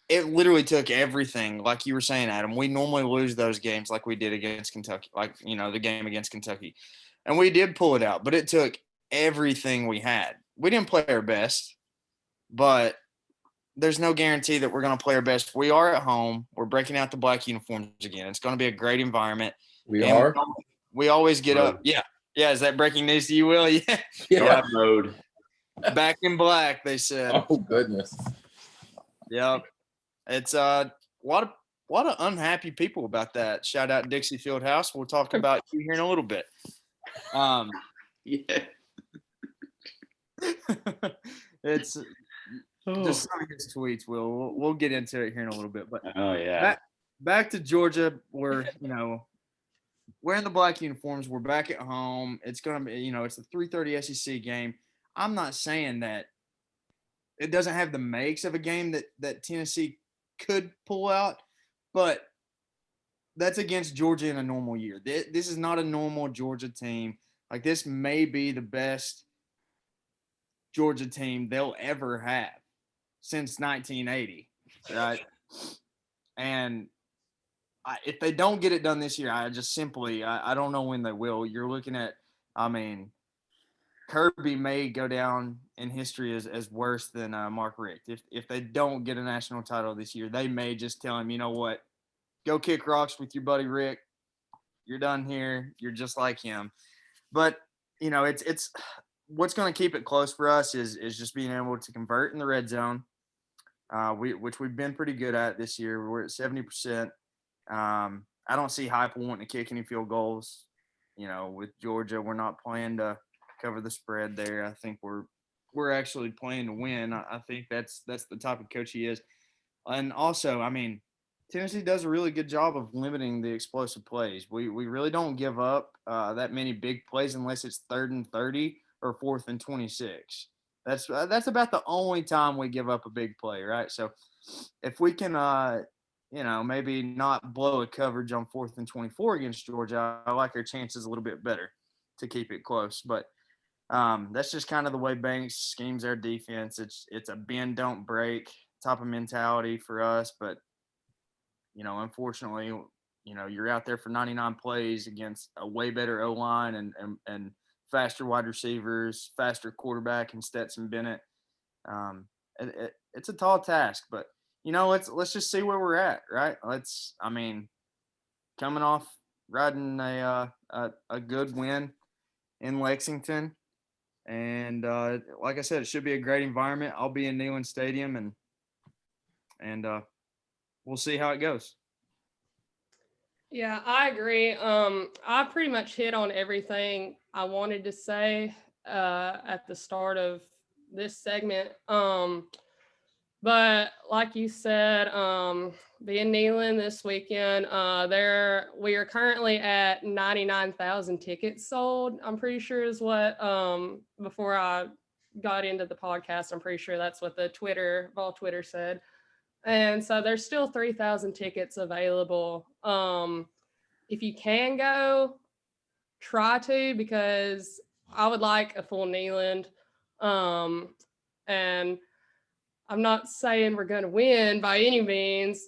it literally took everything. Like you were saying, Adam, we normally lose those games like we did against Kentucky, the game against Kentucky. And we did pull it out, but it took everything we had. We didn't play our best, but there's no guarantee that we're going to play our best. We are at home. We're breaking out the black uniforms again. It's going to be a great environment. We always get up. Yeah. Yeah. Is that breaking news to you, Will? Yeah. Yeah, mode. Back in black, they said. Oh goodness. Yep. It's a lot of unhappy people about that. Shout out Dixie Field House. We'll talk about you here in a little bit. Yeah. It's just some of his tweets. We'll get into it here in a little bit. But Oh yeah. back to Georgia, we're wearing the black uniforms. We're back at home. It's gonna be it's a 3:30 SEC game. I'm not saying that it doesn't have the makes of a game that Tennessee could pull out, but that's against Georgia in a normal year. This is not a normal Georgia team. Like, this may be the best Georgia team they'll ever have since 1980, right? And if they don't get it done this year, I just simply I don't know when they will. You're looking at, Kirby may go down in history as worse than Mark Richt. If they don't get a national title this year, they may just tell him, you know what, go kick rocks with your buddy Rick. You're done here. You're just like him. But it's what's going to keep it close for us is just being able to convert in the red zone, which we've been pretty good at this year. We're at 70%. I don't see Heupel wanting to kick any field goals. With Georgia, we're not playing to cover the spread there. I think we're actually playing to win. I think that's the type of coach he is. And also, Tennessee does a really good job of limiting the explosive plays. We really don't give up that many big plays unless it's 3rd and 30 or 4th and 26. That's about the only time we give up a big play, right? So if we can, maybe not blow a coverage on 4th and 24 against Georgia, I like our chances a little bit better to keep it close. But that's just kind of the way Banks schemes our defense. It's a bend, don't break type of mentality for us, but unfortunately, you're out there for 99 plays against a way better O-line and faster wide receivers, faster quarterback in Stetson Bennett. It's a tall task, but let's just see where we're at, right? Coming off riding a good win in Lexington, and like I said, it should be a great environment. I'll be in Neyland Stadium, and we'll see how it goes. Yeah, I agree. I pretty much hit on everything I wanted to say at the start of this segment. But like you said, being Neyland this weekend, we are currently at 99,000 tickets sold. I'm pretty sure is what before I got into the podcast, I'm pretty sure that's what the Twitter said. And so there's still 3,000 tickets available. If you can go, try to, because I would like a full Neyland. And I'm not saying we're going to win by any means,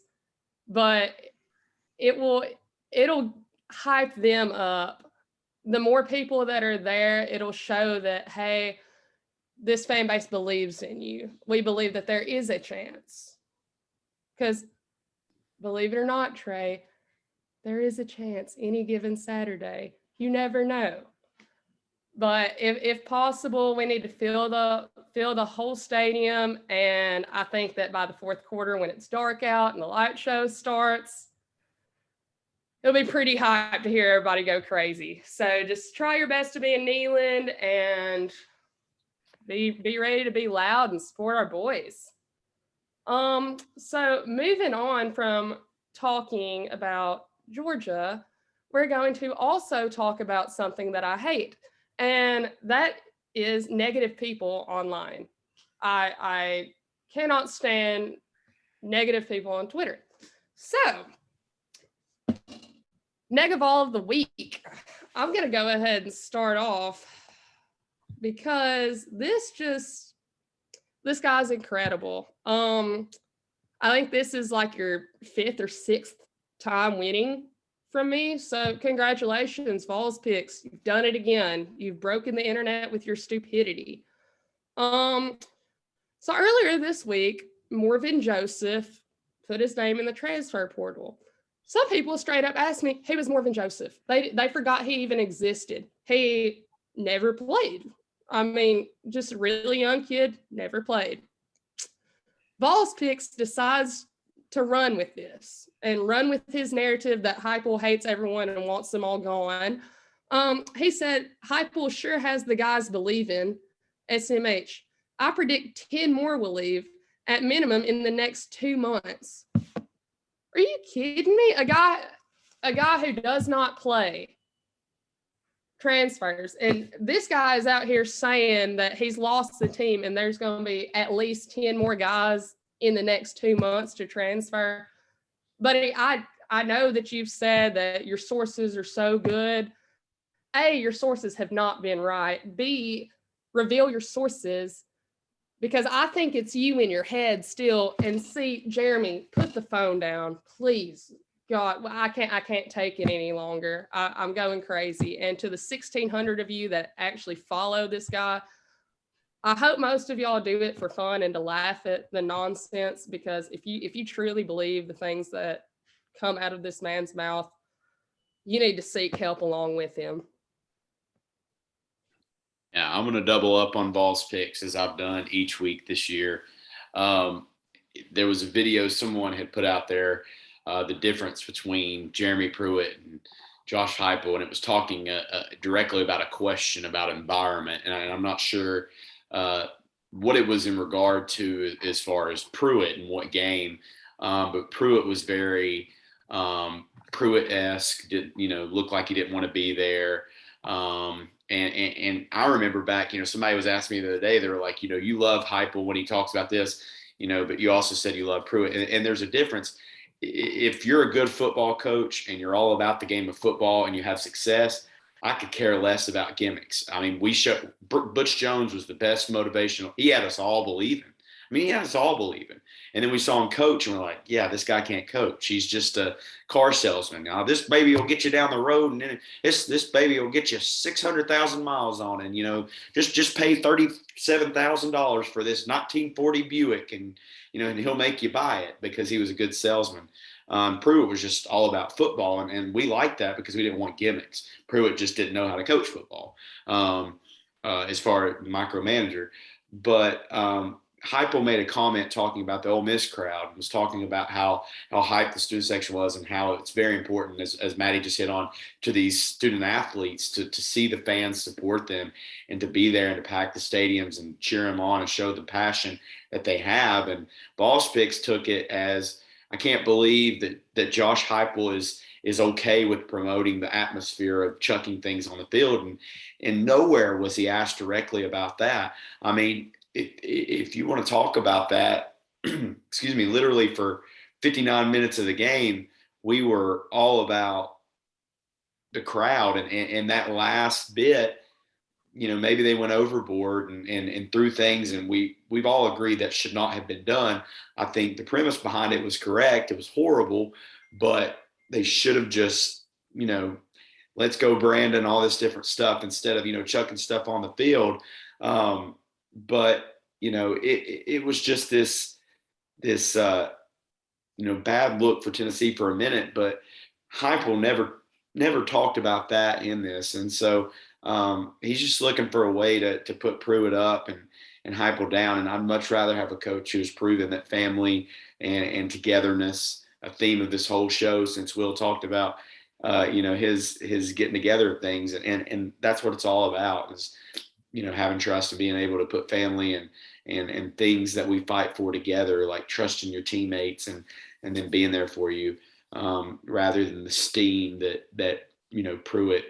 but it'll hype them up. The more people that are there, it'll show that, hey, this fan base believes in you. We believe that there is a chance. Because believe it or not, Trey, there is a chance any given Saturday. You never know. But if possible, we need to fill the whole stadium. And I think that by the 4th quarter, when it's dark out and the light show starts, it'll be pretty hyped to hear everybody go crazy. So just try your best to be in Neyland and be ready to be loud and support our boys. So moving on from talking about Georgia, we're going to also talk about something that I hate, and that is negative people online. I cannot stand negative people on Twitter. So, Negavol of the week. I'm going to go ahead and start off because this guy's incredible. I think this is like your 5th or 6th time winning from me. So congratulations, Vols Picks. You've done it again. You've broken the internet with your stupidity. So earlier this week, Morvin Joseph put his name in the transfer portal. Some people straight up asked me, who was Morvin Joseph? They forgot he even existed. He never played. I mean, just a really young kid, never played. Vols Picks decides to run with this and run with his narrative that Heupel hates everyone and wants them all gone. He said, Heupel sure has the guys believing. SMH. I predict 10 more will leave at minimum in the next 2 months. Are you kidding me? A guy who does not play transfers. And this guy is out here saying that he's lost the team and there's going to be at least 10 more guys in the next 2 months to transfer. But I know that you've said that your sources are so good. A, your sources have not been right. B, reveal your sources, because I think it's you in your head still. And see, Jeremy, put the phone down, please. God, I can't take it any longer. I'm going crazy. And to the 1,600 of you that actually follow this guy, I hope most of y'all do it for fun and to laugh at the nonsense, because if you truly believe the things that come out of this man's mouth, you need to seek help along with him. Yeah, I'm going to double up on Vols Picks as I've done each week this year. There was a video someone had put out there, the difference between Jeremy Pruitt and Josh Heupel, and it was talking directly about a question about environment. And I'm not sure what it was in regard to as far as Pruitt and what game, but Pruitt was very Pruitt-esque, looked like he didn't want to be there. And I remember back, somebody was asking me the other day, they were like, you love Heupel when he talks about this, but you also said you love Pruitt. And there's a difference. If you're a good football coach and you're all about the game of football and you have success, I could care less about gimmicks. I mean, Butch Jones was the best motivational. He had us all believing. And then we saw him coach and we're like, yeah, this guy can't coach. He's just a car salesman. Now, this baby will get you down the road, and then this baby will get you 600,000 miles on, and, just pay $37,000 for this 1940 Buick, and he'll make you buy it because he was a good salesman. Pruitt was just all about football, and we liked that because we didn't want gimmicks. Pruitt just didn't know how to coach football as far as micromanager. But Heupel made a comment talking about the Ole Miss crowd, was talking about how hyped the student section was and how it's very important, as Maddie just hit on, to these student athletes to see the fans support them and to be there and to pack the stadiums and cheer them on and show the passion that they have. And Vols Picks took it as, I can't believe that Josh Heupel is okay with promoting the atmosphere of chucking things on the field. And nowhere was he asked directly about that. I mean, if you want to talk about that, excuse me, literally for 59 minutes of the game, we were all about the crowd. And that last bit, maybe they went overboard and threw things, and we've all agreed that should not have been done. I think the premise behind it was correct. It was horrible, but they should have just, let's go Brandon, all this different stuff instead of, chucking stuff on the field. But, it was just this bad look for Tennessee for a minute, but Heupel never talked about that in this. And so he's just looking for a way to put Pruitt up and Heupel down. And I'd much rather have a coach who's proven that family and togetherness, a theme of this whole show, since Will talked about, his getting together of things. And that's what it's all about, is, having trust and being able to put family and things that we fight for together, like trusting your teammates and then being there for you, rather than the steam that Pruitt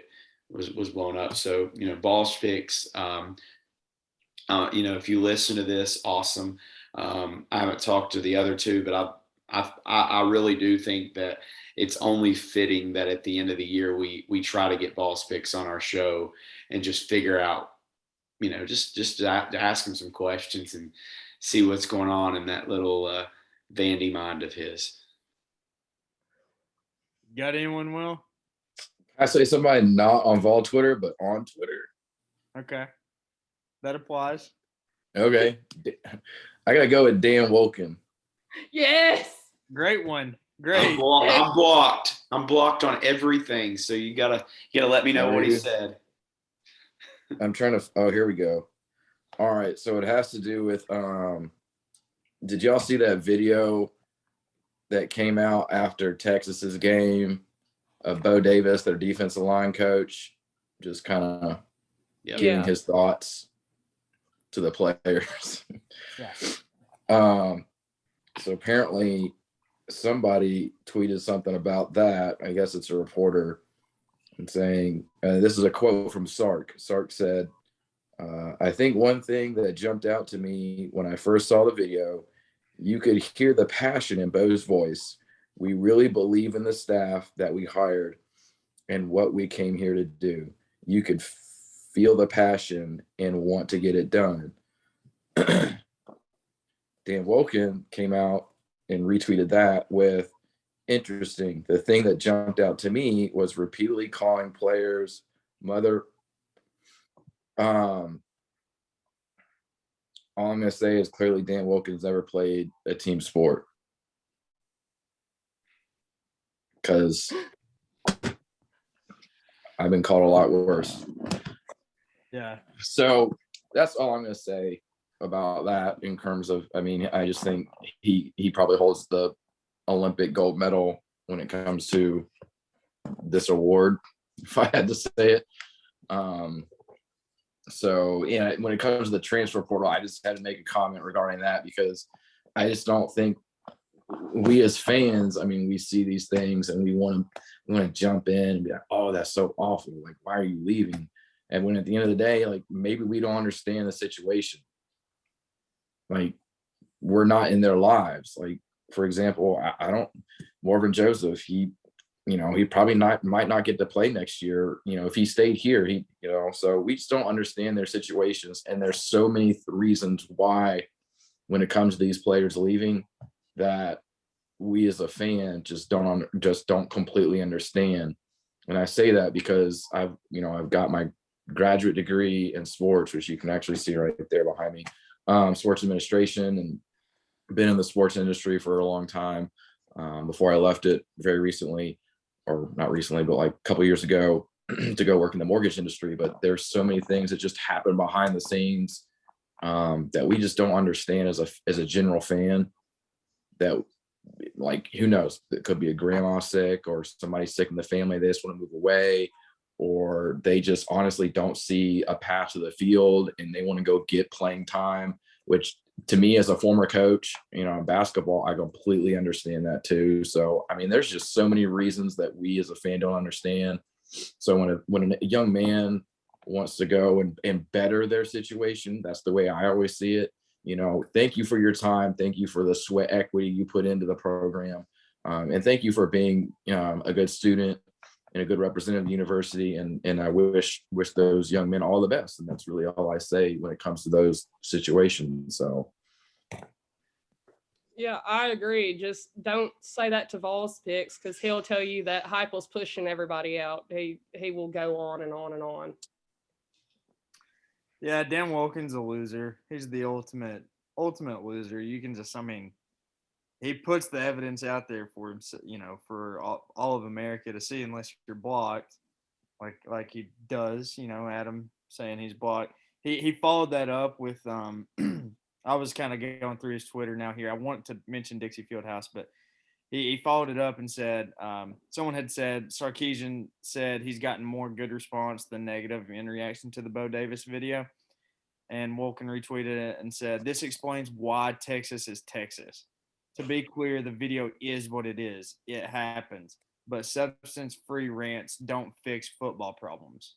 was blown up. So, Vols Picks, if you listen to this, awesome. I haven't talked to the other two, but I really do think that it's only fitting that at the end of the year, we try to get Vols Picks on our show and just figure out, just to ask him some questions and see what's going on in that little Vandy mind of his. Got anyone, Will? I say somebody not on Vol Twitter, but on Twitter. Okay. That applies. Okay. I got to go with Dan Wolken. Yes. Great one. Great. I'm blocked. I'm blocked on everything. So you gotta let me know what he said. I'm trying to. Oh, here we go. All right, so it has to do with. Did y'all see that video that came out after Texas's game of Bo Davis, their defensive line coach, just kind of giving his thoughts to the players? Yeah. So apparently somebody tweeted something about that. I guess it's a reporter, and saying, this is a quote from Sark. Sark said, I think one thing that jumped out to me when I first saw the video, you could hear the passion in Bo's voice. We really believe in the staff that we hired and what we came here to do. You could feel the passion and want to get it done. Dan Wolken came out and retweeted that with, interesting. The thing that jumped out to me was repeatedly calling players mother. All I'm going to say is clearly Dan Wilkins never played a team sport. Because I've been called a lot worse. Yeah. So that's all I'm going to say about that in terms of, I mean, I just think he probably holds the Olympic gold medal when it comes to this award, if I had to say it. So, yeah, when it comes to the transfer portal, I just had to make a comment regarding that because I just don't think we as fans, I mean, we see these things and we want to jump in and be like, oh, that's so awful. Like, why are you leaving? And when at the end of the day, like, maybe we don't understand the situation. Like, we're not in their lives. Like, for example, I don't, Morgan Joseph, he probably might not get to play next year. If he stayed here, so we just don't understand their situations. And there's so many reasons why, when it comes to these players leaving, that we as a fan just don't completely understand. And I say that because I've got my graduate degree in sports, which you can actually see right there behind me, sports administration, and been in the sports industry for a long time, before I left it very recently, or not recently, but like a couple of years ago, to go work in the mortgage industry. But there's so many things that just happen behind the scenes, that we just don't understand as a general fan. That, like, who knows? It could be a grandma sick or somebody sick in the family. They just want to move away, or they just honestly don't see a path to the field and they want to go get playing time, which to me as a former coach, in basketball, I completely understand that too. So, I mean, there's just so many reasons that we as a fan don't understand. So when a young man wants to go and better their situation, that's the way I always see it. Thank you for your time. Thank you for the sweat equity you put into the program. And thank you for being a good student and a good representative of the university. And I wish those young men all the best. And that's really all I say when it comes to those situations. So. Yeah, I agree. Just don't say that to Vols picks, because he'll tell you that Heupel's pushing everybody out. He will go on and on and on. Yeah, Dan Wilkins a loser. He's the ultimate loser. You can just, I mean, he puts the evidence out there for him, for all of America to see, unless you're blocked, like he does. Adam saying he's blocked. He followed that up with I was kind of going through his Twitter now here. I want to mention Dixie Fieldhouse, but he followed it up and said, someone had said, Sarkisian said he's gotten more good response than negative in reaction to the Bo Davis video. And Wilkin retweeted it and said, this explains why Texas is Texas. To be clear, the video is what it is. It happens. But substance-free rants don't fix football problems.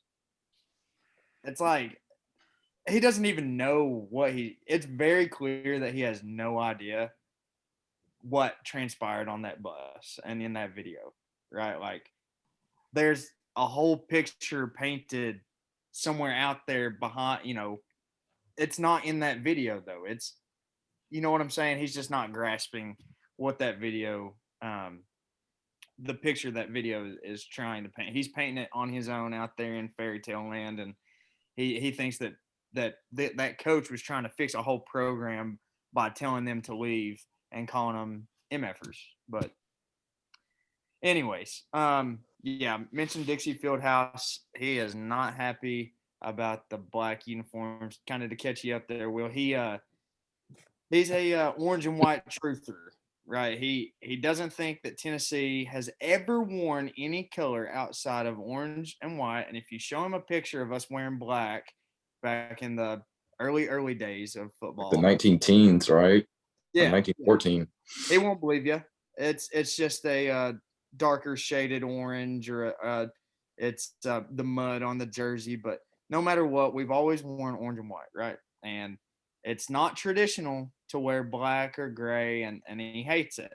It's like, he doesn't even know it's very clear that he has no idea what transpired on that bus and in that video, right? Like, there's a whole picture painted somewhere out there behind, it's not in that video though. It's, you know what I'm saying? He's just not grasping what that video, the picture that video is trying to paint. He's painting it on his own out there in fairy tale land. And he thinks that coach was trying to fix a whole program by telling them to leave and calling them MFers. But anyways, yeah, mentioned Dixie Fieldhouse. He is not happy about the black uniforms, kind of to catch you up there, Will. He's a orange and white truther, right? He doesn't think that Tennessee has ever worn any color outside of orange and white. And if you show him a picture of us wearing black back in the early days of football, The 19 teens, right? yeah, 1914. he won't believe you. It's just a darker shaded orange, or it's the mud on the jersey. But no matter what, we've always worn orange and white, right? And it's not traditional to wear black or gray, and he hates it.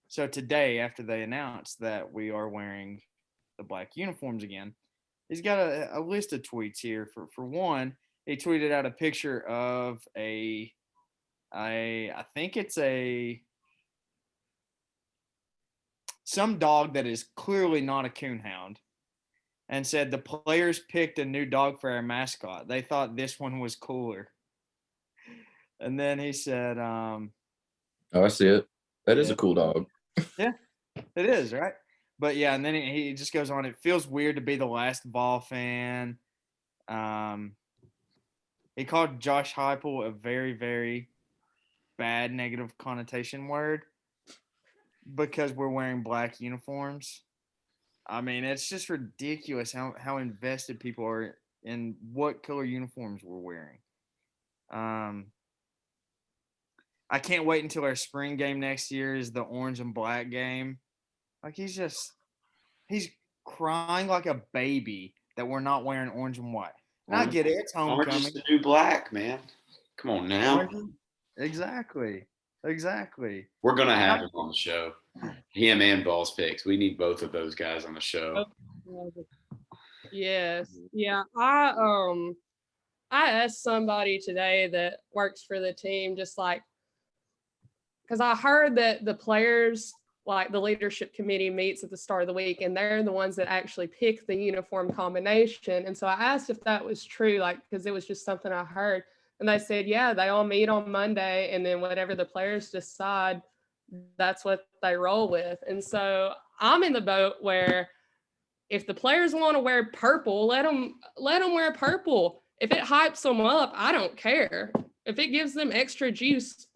So today, after they announced that we are wearing the black uniforms again, he's got a list of tweets here. For one, he tweeted out a picture of I think it's some dog that is clearly not a coonhound, and said the players picked a new dog for our mascot. They thought this one was cooler. And then he said, Oh, I see it. That is yeah. a cool dog. Yeah, it is, right? But yeah, and then he just goes on. It feels weird to be the last Ball fan. He called Josh Heupel a very, very bad negative connotation word because we're wearing black uniforms. I mean, it's just ridiculous how invested people are in what color uniforms we're wearing. I can't wait until our spring game next year is the orange and black game. Like he's crying like a baby that we're not wearing orange and white. And I get it, it's Orange homecoming. is the new black, man. Come on now. Exactly. We're gonna have him on the show. Him and Balls Picks. We need both of those guys on the show. Yes. Yeah. I asked somebody today that works for the team, just like, because I heard that the players, like the leadership committee, meets at the start of the week, and they're the ones that actually pick the uniform combination. And so I asked if that was true, like, because it was just something I heard. And they said, yeah, they all meet on Monday, and then whatever the players decide, that's what they roll with. And so I'm in the boat where if the players want to wear purple, let them wear purple. If it hypes them up, I don't care. If it gives them extra juice,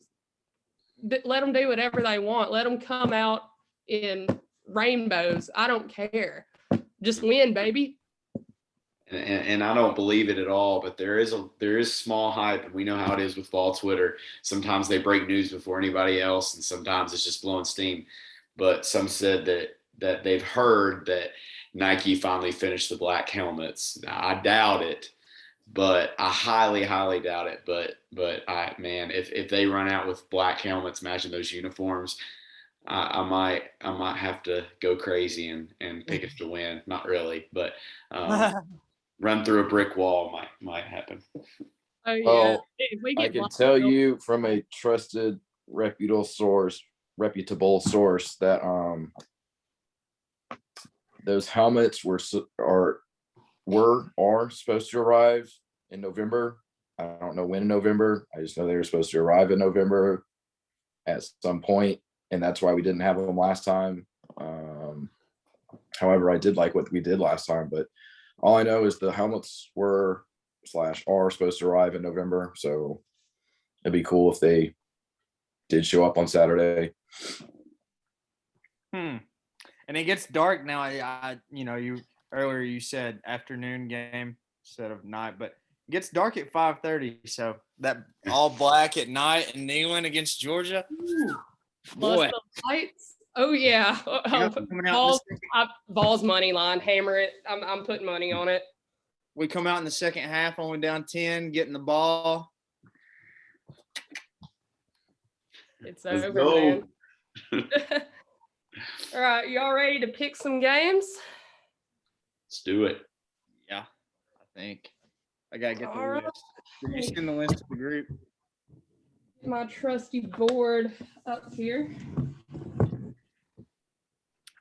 let them do whatever they want. Let them come out in rainbows. I don't care. Just win, baby. And I don't believe it at all, but there is small hype, and we know how it is with fall Twitter. Sometimes they break news before anybody else, and sometimes it's just blowing steam. But some said that they've heard that Nike finally finished the black helmets. Now, I doubt it, but I highly doubt it. But if they run out with black helmets matching those uniforms, I might have to go crazy and pick it to win. Not really, but run through a brick wall might happen. Oh yeah. Well, If we I get can black tell helmets, you from a trusted, reputable source that those helmets are supposed to arrive in November. I don't know when in November. I just know they were supposed to arrive in November at some point, and that's why we didn't have them last time. However, I did like what we did last time, but all I know is the helmets are supposed to arrive in November, so it'd be cool if they did show up on Saturday. And it gets dark now. You earlier you said afternoon game instead of night, but it gets dark at 5:30. So that all black at night and Neyland against Georgia. plus Boy, the lights. Oh yeah. Balls money line. Hammer it. I'm putting money on it. we come out in the second half, only down 10, getting the ball. It's Let's over, go. man. All right, y'all ready to pick some games? Let's do it. Yeah, I think I gotta get the All right. list. Did you send the list to the group? My trusty board up here.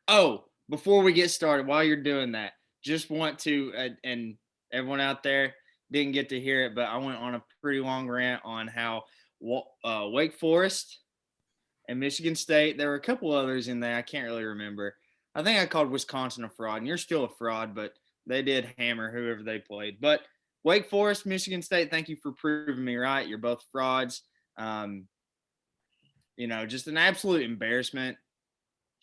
Oh, before we get started, while you're doing that, just want to, and everyone out there didn't get to hear it, but I went on a pretty long rant on how Wake Forest and Michigan State, there were a couple others in there. I can't really remember. I think I called Wisconsin a fraud, and you're still a fraud, but they did hammer whoever they played. But Wake Forest, Michigan State, thank you for proving me right. You're both frauds. Just an absolute embarrassment.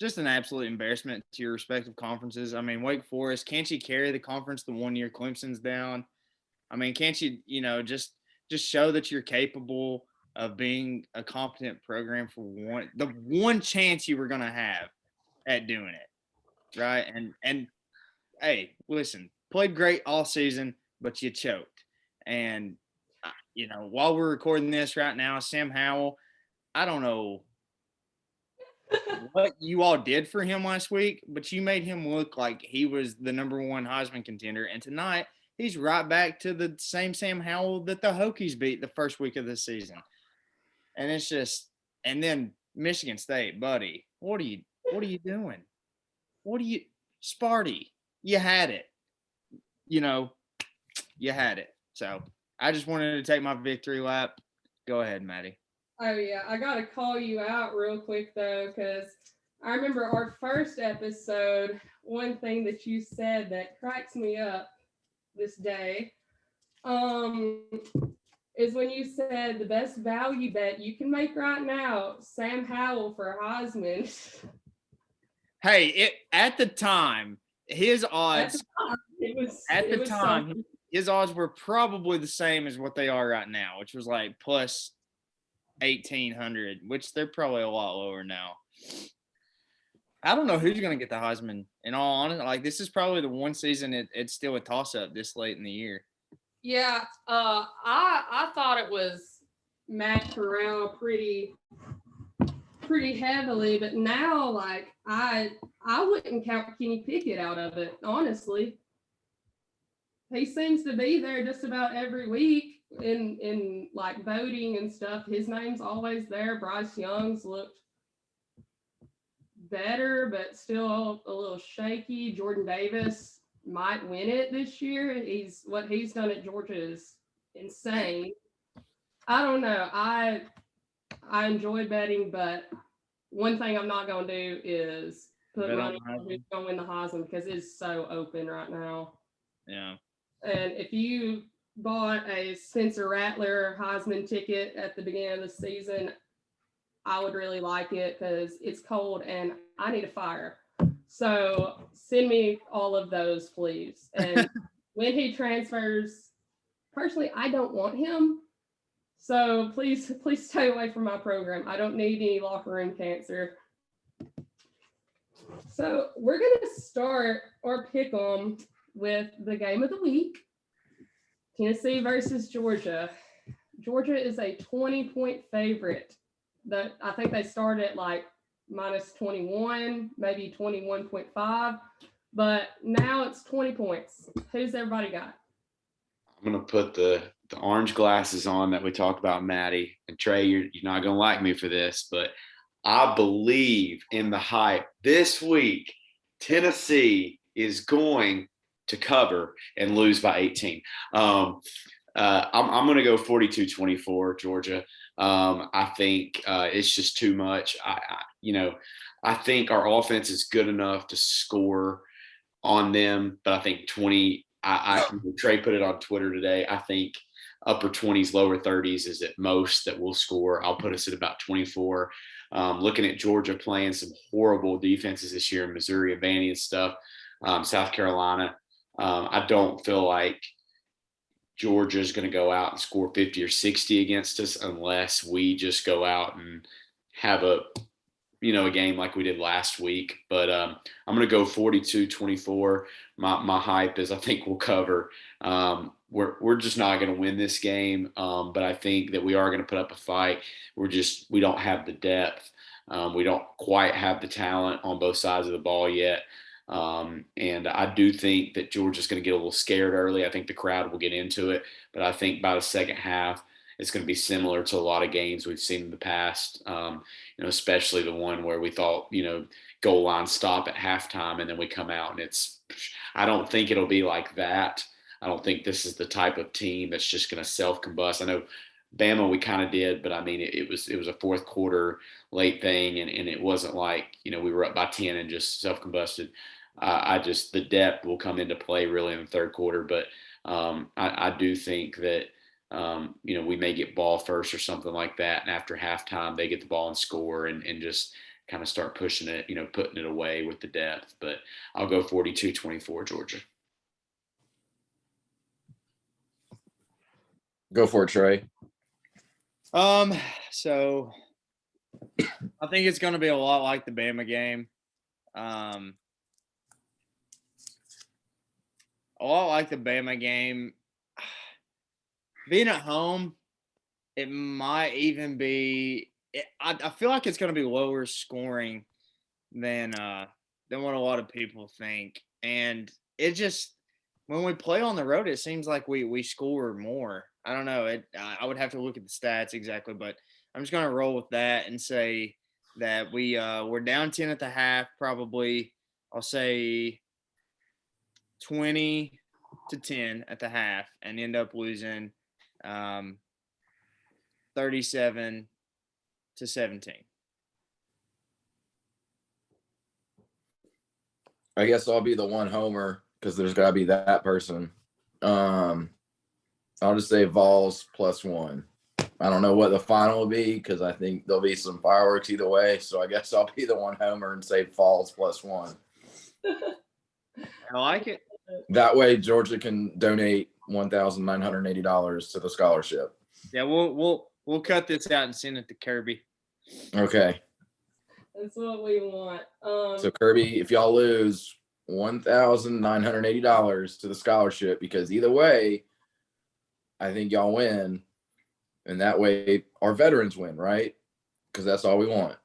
Just an absolute embarrassment to your respective conferences. I mean, Wake Forest, can't you carry the conference the 1 year Clemson's down? I mean, can't you, just show that you're capable of being a competent program for the one chance you were going to have at doing it, right? And hey, listen, played great all season, but you choked. And while we're recording this right now, Sam Howell, I don't know what you all did for him last week, but you made him look like he was the #1 Heisman contender. And tonight, he's right back to the same Sam Howell that the Hokies beat the first week of the season. And it's just, and then Michigan State, buddy, what are you doing? Sparty, you had it. You had it. So I just wanted to take my victory lap. Go ahead, Maddie. Oh, yeah. I got to call you out real quick, though, because I remember our first episode, one thing that you said that cracks me up this day is when you said the best value bet you can make right now, Sam Howell for Heisman. Hey, at the time, his odds his odds were probably the same as what they are right now, which was like plus 1,800, which they're probably a lot lower now. I don't know who's going to get the Heisman. In all honesty, like this is probably the one season it's still a toss-up this late in the year. Yeah, I thought it was Matt Corral pretty heavily, but now like I wouldn't count Kenny Pickett out of it, honestly. He seems to be there just about every week in like voting and stuff. His name's always there. Bryce Young's looked better, but still a little shaky. Jordan Davis might win it this year. What he's done at Georgia is insane. I don't know. I enjoy betting, but one thing I'm not going to do is put money on who's going to win the Heisman because it's so open right now. Yeah. And if you bought a Spencer Rattler Heisman ticket at the beginning of the season, I would really like it because it's cold and I need a fire. So send me all of those, please. And when he transfers, personally, I don't want him. So please stay away from my program. I don't need any locker room cancer. So we're going to start our pick 'em with the game of the week. Tennessee versus Georgia. Georgia is a 20-point favorite. I think they started at like minus 21, maybe 21.5, but now it's 20 points. Who's everybody got? I'm going to put the orange glasses on that we talked about, Maddie. And Trey, you're not going to like me for this, but I believe in the hype. This week, Tennessee is going to cover and lose by 18. I'm going to go 42-24, Georgia. I think it's just too much. I think our offense is good enough to score on them, but I think 20. Trey put it on Twitter today. I think upper 20s, lower 30s is at most that we'll score. I'll put us at about 24. Looking at Georgia playing some horrible defenses this year in Missouri and Vandy and stuff, South Carolina. I don't feel like Georgia is going to go out and score 50 or 60 against us unless we just go out and have a game like we did last week. But I'm going to go 42-24. My hype is I think we'll cover. We're just not going to win this game, but I think that we are going to put up a fight. We don't have the depth. We don't quite have the talent on both sides of the ball yet. And I do think that Georgia's going to get a little scared early. I think the crowd will get into it, but I think by the second half, it's going to be similar to a lot of games we've seen in the past, especially the one where we thought, goal line stop at halftime and then we come out and I don't think it'll be like that. I don't think this is the type of team that's just going to self-combust. I know Bama we kind of did, but I mean, it was a fourth quarter late thing and it wasn't like, we were up by 10 and just self-combusted. The depth will come into play really in the third quarter, but I do think that we may get ball first or something like that, and after halftime they get the ball and score and just kind of start pushing it, putting it away with the depth. But I'll go 42-24 Georgia. Go for it, Trey. So I think it's going to be a lot like the Bama game. A lot like the Bama game. Being at home, it might even be. I feel like it's going to be lower scoring than what a lot of people think, and it just when we play on the road, it seems like we score more. I don't know. I would have to look at the stats exactly, but I'm just going to roll with that and say that we're down 10 at the half, probably. I'll say 20-10 at the half, and end up losing 37-17. I guess I'll be the one homer because there's got to be that person. I'll just say Vols +1. I don't know what the final will be because I think there'll be some fireworks either way. So I guess I'll be the one homer and say Vols +1. I like it. That way, Georgia can donate $1,980 to the scholarship. Yeah, we'll cut this out and send it to Kirby. Okay. That's what we want. So Kirby, if y'all lose $1,980 to the scholarship, because either way, I think y'all win, and that way our veterans win, right? Because that's all we want.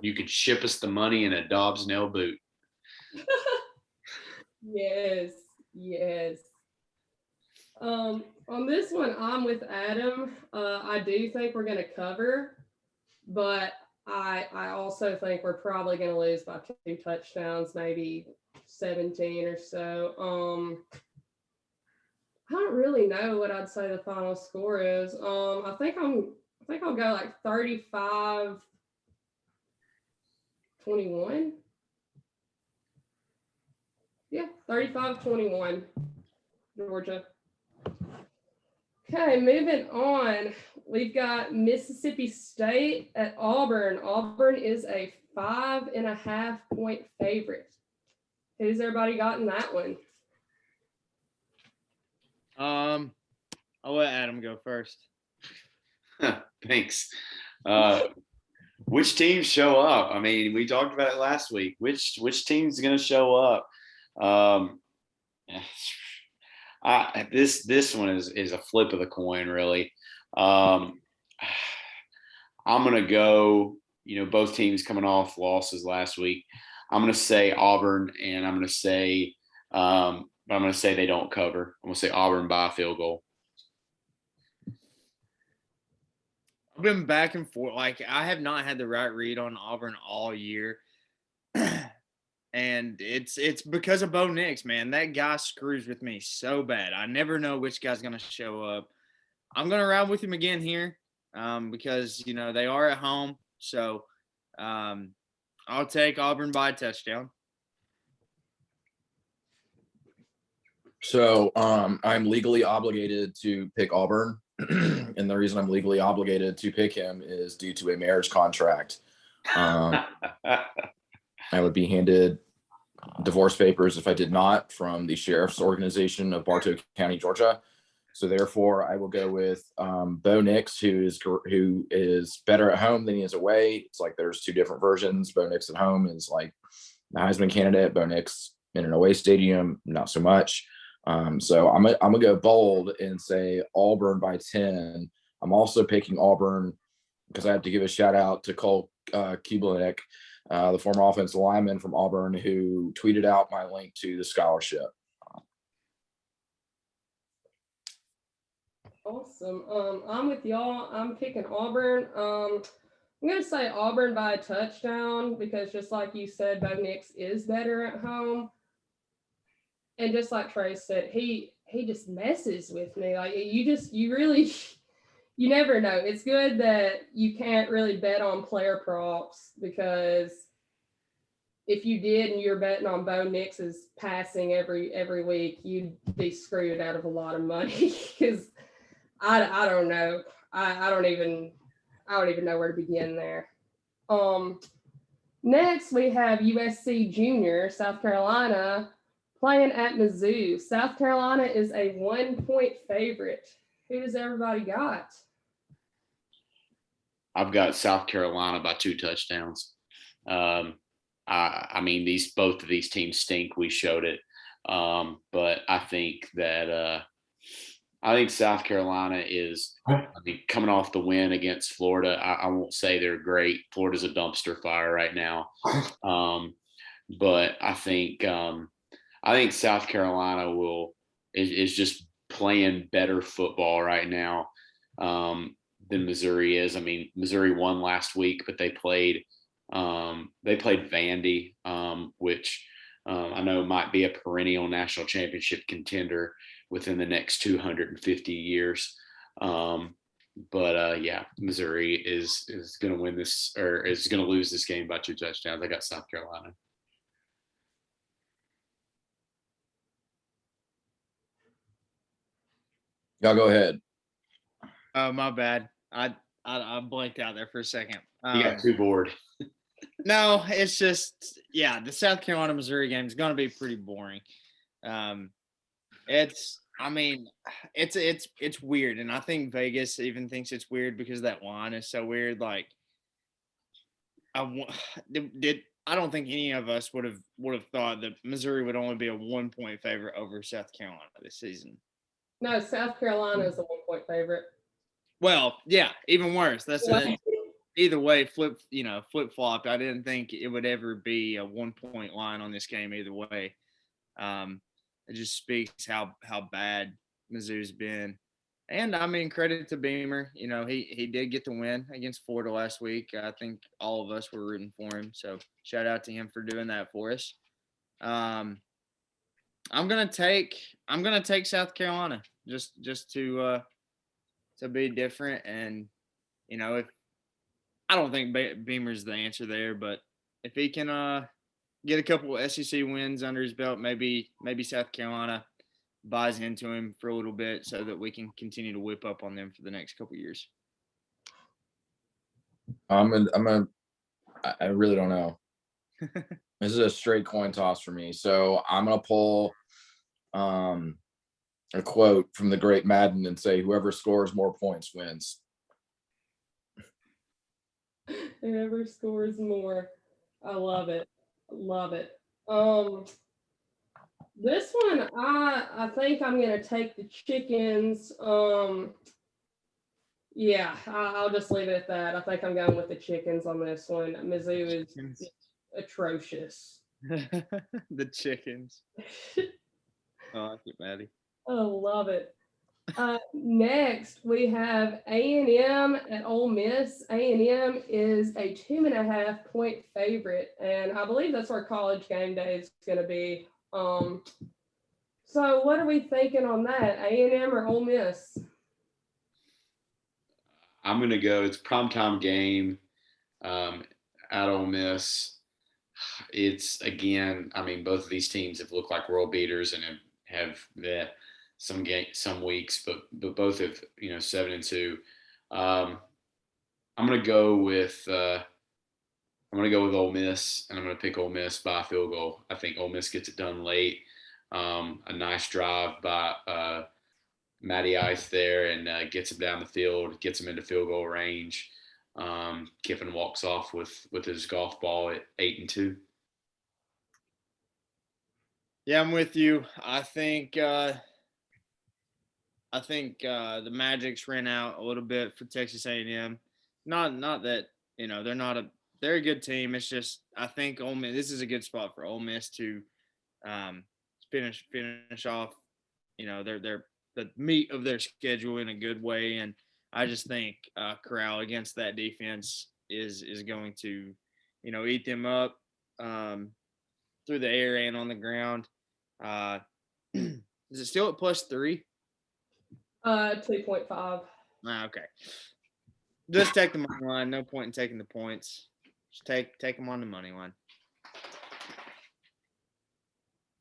You could ship us the money in a Dobbs nail boot. Yes. On this one, I'm with Adam. I do think we're going to cover, but I also think we're probably going to lose by 2 touchdowns, maybe 17 or so. I don't really know what I'd say the final score is. I think I'll go like 35-21. Yeah, 35-21, Georgia. Okay, moving on. We've got Mississippi State at Auburn. Auburn is a 5.5-point favorite. Who's everybody got in that one? I'll let Adam go first. Thanks. Which teams show up? I mean, we talked about it last week. Which team's going to show up? This one is a flip of the coin, really. I'm going to go, both teams coming off losses last week. I'm going to say Auburn, and I'm going to say they don't cover. I'm going to say Auburn by a field goal. I've been back and forth. Like, I have not had the right read on Auburn all year. And it's because of Bo Nix, man. That guy screws with me so bad. I never know which guy's going to show up. I'm going to ride with him again here because, they are at home. So I'll take Auburn by a touchdown. So I'm legally obligated to pick Auburn. And the reason I'm legally obligated to pick him is due to a marriage contract. I would be handed divorce papers if I did not from the sheriff's organization of Bartow County, Georgia. So therefore, I will go with Bo Nix, who is better at home than he is away. It's like there's 2 different versions. Bo Nix at home is like the Heisman candidate. Bo Nix in an away stadium, not so much. So I'm gonna go bold and say Auburn by 10. I'm also picking Auburn because I have to give a shout out to Cole Kublanek, the former offensive lineman from Auburn, who tweeted out my link to the scholarship. Awesome. I'm with y'all. I'm picking Auburn. I'm going to say Auburn by a touchdown because just like you said, Bo Nix is better at home. And just like Trey said, he just messes with me. Like you never know. It's good that you can't really bet on player props because if you did and you're betting on Bo Nix's passing every week, you'd be screwed out of a lot of money because I don't know. I don't even know where to begin there. Next we have USC Junior, South Carolina, playing at Mizzou. South Carolina is a 1-point favorite. Who does everybody got? I've got South Carolina by 2 touchdowns. I mean, both of these teams stink. We showed it, but I think South Carolina is. I mean, coming off the win against Florida, I won't say they're great. Florida's a dumpster fire right now, but I think South Carolina is just playing better football right now than Missouri is. I mean, Missouri won last week, but they played Vandy, which I know might be a perennial national championship contender within the next 250 years. Yeah, Missouri is going to win this, or is going to lose this game by 2 touchdowns. I got South Carolina. Y'all go ahead. Oh, my bad. I blanked out there for a second. You got too bored. No, it's just, yeah, the South Carolina Missouri game is going to be pretty boring. It's weird, and I think Vegas even thinks it's weird because that line is so weird. Like, I don't think any of us would have thought that Missouri would only be a 1-point favorite over South Carolina this season. No, South Carolina is a 1-point favorite. Well, yeah, even worse. That's either way, flip flopped. I didn't think it would ever be a 1-point line on this game either way. It just speaks how bad Mizzou's been. And I mean, credit to Beamer. You know, he did get the win against Florida last week. I think all of us were rooting for him. So shout out to him for doing that for us. I'm gonna take South Carolina just to be different. And you know, if I don't think Beamer's the answer there, but if he can get a couple of SEC wins under his belt, maybe South Carolina buys into him for a little bit so that we can continue to whip up on them for the next couple of years. I really don't know. This is a straight coin toss for me. So I'm gonna pull a quote from the great Madden and say whoever scores more points wins. Whoever scores more. I love it. This one, I think I'm gonna take the chickens. Yeah, I'll just leave it at that. I think I'm going with the chickens on this one. Mizzou is atrocious. The chickens. Oh, I get Maddie. I love it. Next, we have A&M at Ole Miss. A&M is a 2.5-point favorite, and I believe that's where College Game Day is going to be. So what are we thinking on that? A&M or Ole Miss? I'm going to go. It's a primetime game at Ole Miss. It's, again, I mean, both of these teams have looked like world beaters and have some weeks, but both have 7-2. I'm going to go with Ole Miss, and I'm going to pick Ole Miss by a field goal. I think Ole Miss gets it done late. A nice drive by Matty Ice there, and gets him down the field, gets him into field goal range. Kiffin walks off with his golf ball at 8-2. Yeah, I'm with you. I think the Magic's ran out a little bit for Texas A&M. Not that they're a good team. It's just I think Ole Miss, this is a good spot for Ole Miss to finish off their the meat of their schedule in a good way. And I just think Corral against that defense is going to eat them up through the air and on the ground. Is it still at +3? 2.5. Okay. Just take the money line. No point in taking the points. Just take them on the money line.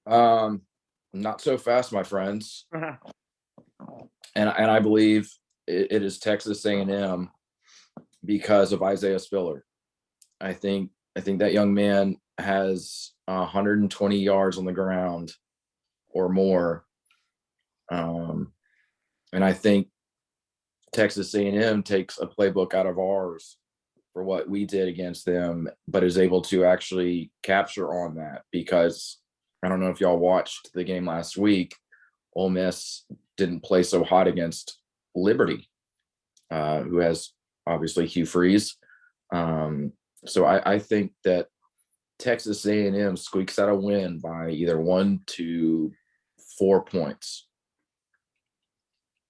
Not so fast, my friends. And I believe it is Texas A&M because of Isaiah Spiller. I think that young man has 120 yards on the ground or more. And I think Texas A&M takes a playbook out of ours for what we did against them, but is able to actually capture on that, because I don't know if y'all watched the game last week. Ole Miss didn't play so hot against Liberty, who has obviously Hugh Freeze. So I think that Texas A&M squeaks out a win by either 1 to 4 points.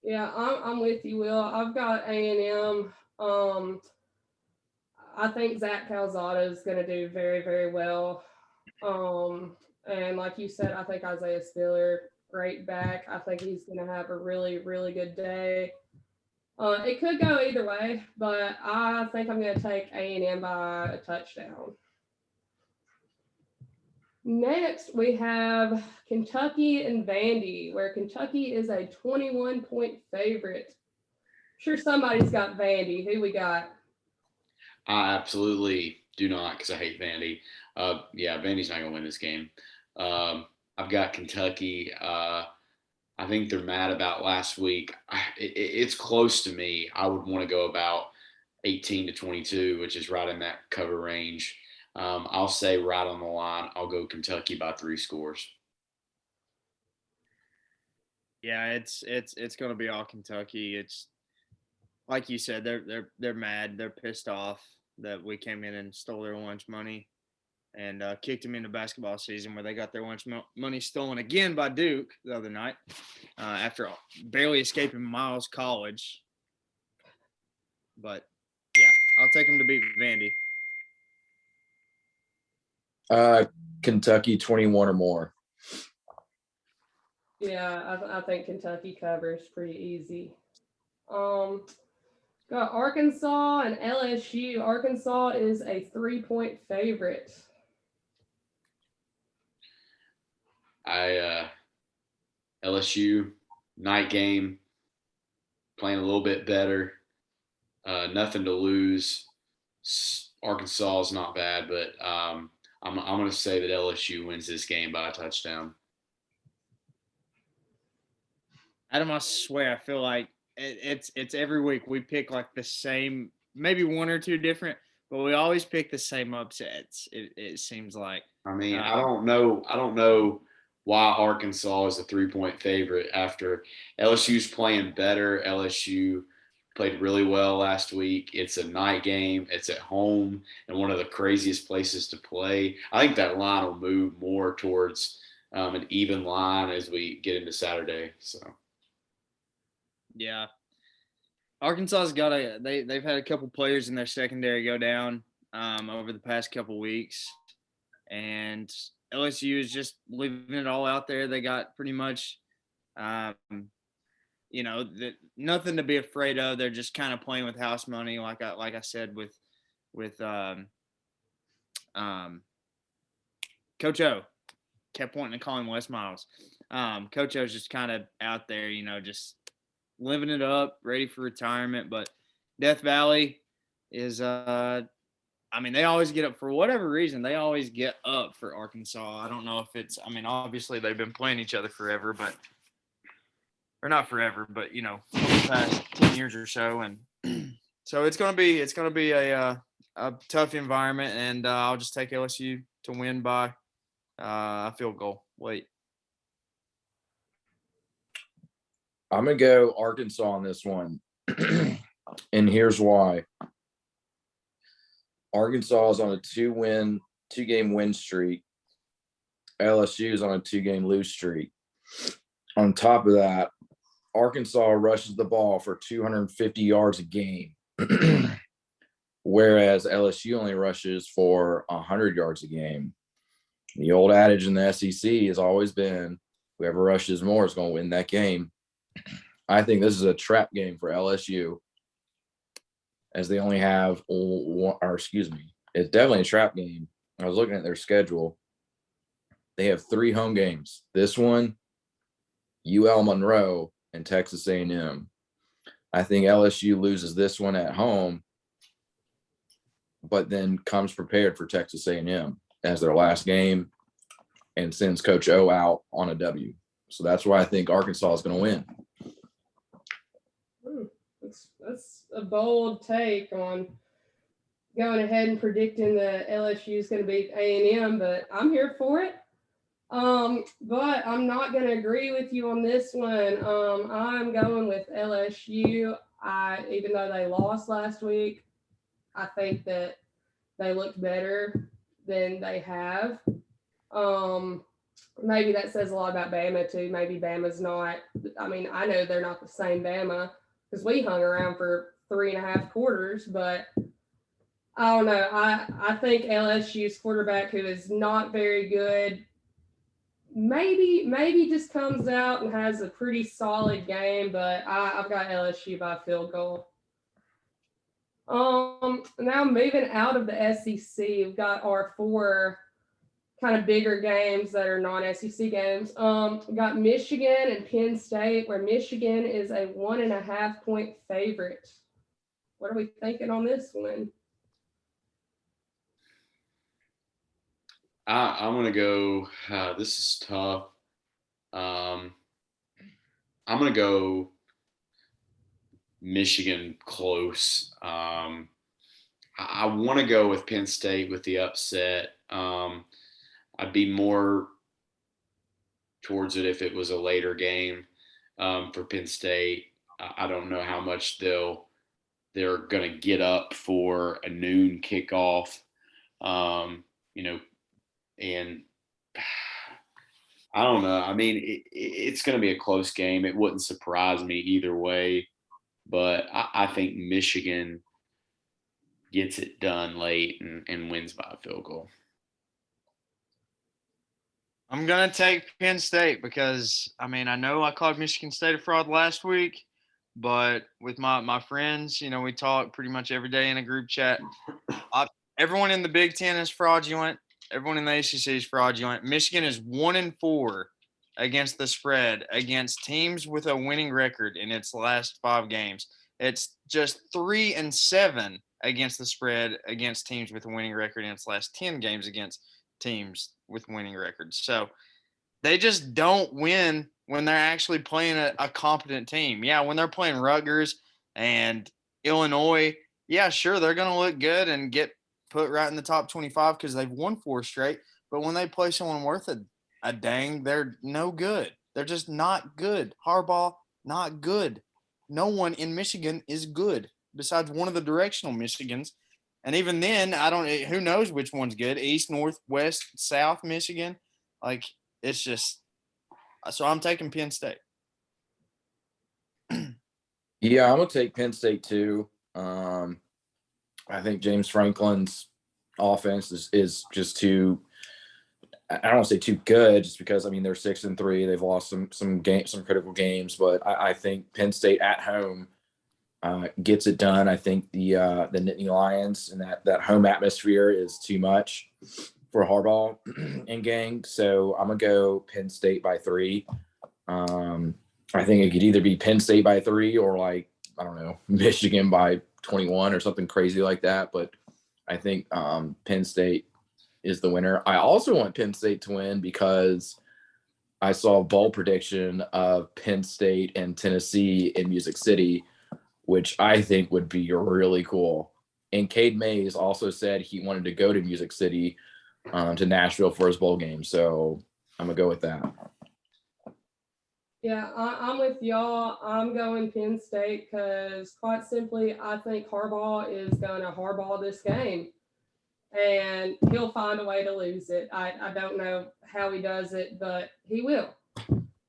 Yeah, I'm with you, Will. I've got A&M. I think Zach Calzada is going to do very, very well. And like you said, I think Isaiah Spiller, great back. I think he's going to have a really, really good day. It could go either way, but I think I'm going to take A&M by a touchdown. Next, we have Kentucky and Vandy, where Kentucky is a 21-point favorite. I'm sure somebody's got Vandy. Who we got? I absolutely do not, because I hate Vandy. Yeah, Vandy's not going to win this game. I've got Kentucky. I think they're mad about last week. It's close to me. I would want to go about 18 to 22, which is right in that cover range. I'll say right on the line. I'll go Kentucky by 3 scores. Yeah, it's going to be all Kentucky. It's like you said, they're mad, they're pissed off that we came in and stole their lunch money and kicked them into basketball season, where they got their lunch money stolen again by Duke the other night after barely escaping Miles College. But yeah, I'll take them to beat Vandy. Kentucky 21 or more. Yeah, I think Kentucky covers pretty easy. Got Arkansas and LSU. Arkansas is a 3-point favorite. LSU night game, playing a little bit better. Nothing to lose. Arkansas is not bad, but I'm going to say that LSU wins this game by a touchdown. Adam, I swear, I feel like it's every week we pick like the same, maybe 1 or 2 different, but we always pick the same upsets. It seems like. I mean, I don't know why Arkansas is a 3-point favorite after LSU's playing better. LSU played really well last week. It's a night game. It's at home and one of the craziest places to play. I think that line will move more towards an even line as we get into Saturday. So. Yeah, Arkansas's got they've had a couple players in their secondary go down over the past couple weeks, and LSU is just leaving it all out there. They got pretty much, nothing to be afraid of. They're just kind of playing with house money, like I said with Coach O. Kept wanting to call him Wes Miles. Coach O's just kind of out there, just living it up, ready for retirement. But Death Valley is they always get up for whatever reason. They always get up for Arkansas. I don't know if it's, obviously they've been playing each other forever, or not forever, but the past 10 years or so. And so it's going to be a tough environment, and I'll just take LSU to win by a field goal. Wait. I'm going to go Arkansas on this one. And here's why. Arkansas is on a 2-game win streak. LSU is on a 2-game lose streak. On top of that, Arkansas rushes the ball for 250 yards a game, whereas LSU only rushes for 100 yards a game. The old adage in the SEC has always been, whoever rushes more is going to win that game. I think this is a trap game for LSU, as they only have it's definitely a trap game. I was looking at their schedule. they have 3 home games. This one, UL Monroe, and Texas A&M. I think LSU loses this one at home, but then comes prepared for Texas A&M as their last game and sends Coach O out on a W. So that's why I think Arkansas is going to win. That's a bold take on going ahead and predicting that LSU is going to beat A&M, but I'm here for it. But I'm not going to agree with you on this one. I'm going with LSU. Even though they lost last week, I think that they looked better than they have. Maybe that says a lot about Bama too. Maybe Bama's not. I mean, I know they're not the same Bama because we hung around for 3.5 quarters, but I don't know. I think LSU's quarterback, who is not very good, maybe just comes out and has a pretty solid game, but I've got LSU by field goal. Now moving out of the SEC, we've got our 4 kind of bigger games that are non-SEC games. We got Michigan and Penn State, where Michigan is a 1.5 point favorite. What are we thinking on this one? I'm going to go, this is tough. I'm going to go Michigan close. I want to go with Penn State with the upset. I'd be more towards it if it was a later game for Penn State. I don't know how much they're going to get up for a noon kickoff, and I don't know. I mean, it's going to be a close game. It wouldn't surprise me either way, but I think Michigan gets it done late and wins by a field goal. I'm going to take Penn State because, I mean, I know I called Michigan State a fraud last week, but with my friends, we talk pretty much every day in a group chat. Everyone in the Big Ten is fraudulent. Everyone in the ACC is fraudulent. Michigan is 1-4 against the spread against teams with a winning record in its last 5 games. It's just 3-7 against the spread against teams with a winning record in its last 10 games against teams with winning records. So they just don't win when they're actually playing a competent team. Yeah, when they're playing Rutgers and Illinois, yeah, sure, they're going to look good and get put right in the top 25 because they've won 4 straight. But when they play someone worth a dang, they're no good. They're just not good. Harbaugh, not good. No one in Michigan is good besides one of the directional Michigans. And even then, who knows which one's good? East, North, West, South Michigan. Like, it's just, so I'm taking Penn State. Yeah, I'm going to take Penn State too. I think James Franklin's offense is just too, I don't want to say too good, just because, I mean, they're 6-3. They've lost some critical games, but I think Penn State at home gets it done. I think the Nittany Lions and that home atmosphere is too much for Harbaugh and gang. So I'm going to go Penn State by 3. I think it could either be Penn State by 3 or, like, I don't know, Michigan by 21 or something crazy like that. But I think Penn State is the winner. I also want Penn State to win because I saw a bold prediction of Penn State and Tennessee in Music City, which I think would be really cool. And Cade Mays also said he wanted to go to Music City, to Nashville for his bowl game. So I'm going to go with that. Yeah, I'm with y'all. I'm going Penn State because, quite simply, I think Harbaugh is going to Harbaugh this game. And he'll find a way to lose it. I don't know how he does it, but he will.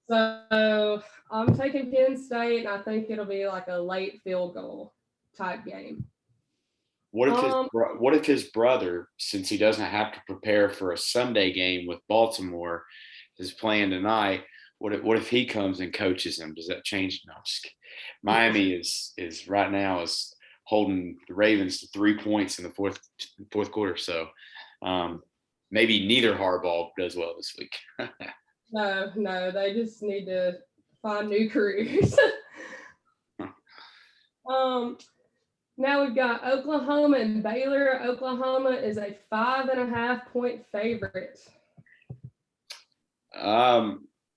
So I'm taking Penn State, and I think it'll be like a late field goal type game. What if his brother, since he doesn't have to prepare for a Sunday game with Baltimore, is playing tonight? What if he comes and coaches him? Does that change? No, I'm just kidding. Miami is right now is holding the Ravens to 3 points in the fourth quarter. So maybe neither Harbaugh does well this week. No, they just need to find new careers. Now we've got Oklahoma and Baylor. Oklahoma is a 5.5-point favorite.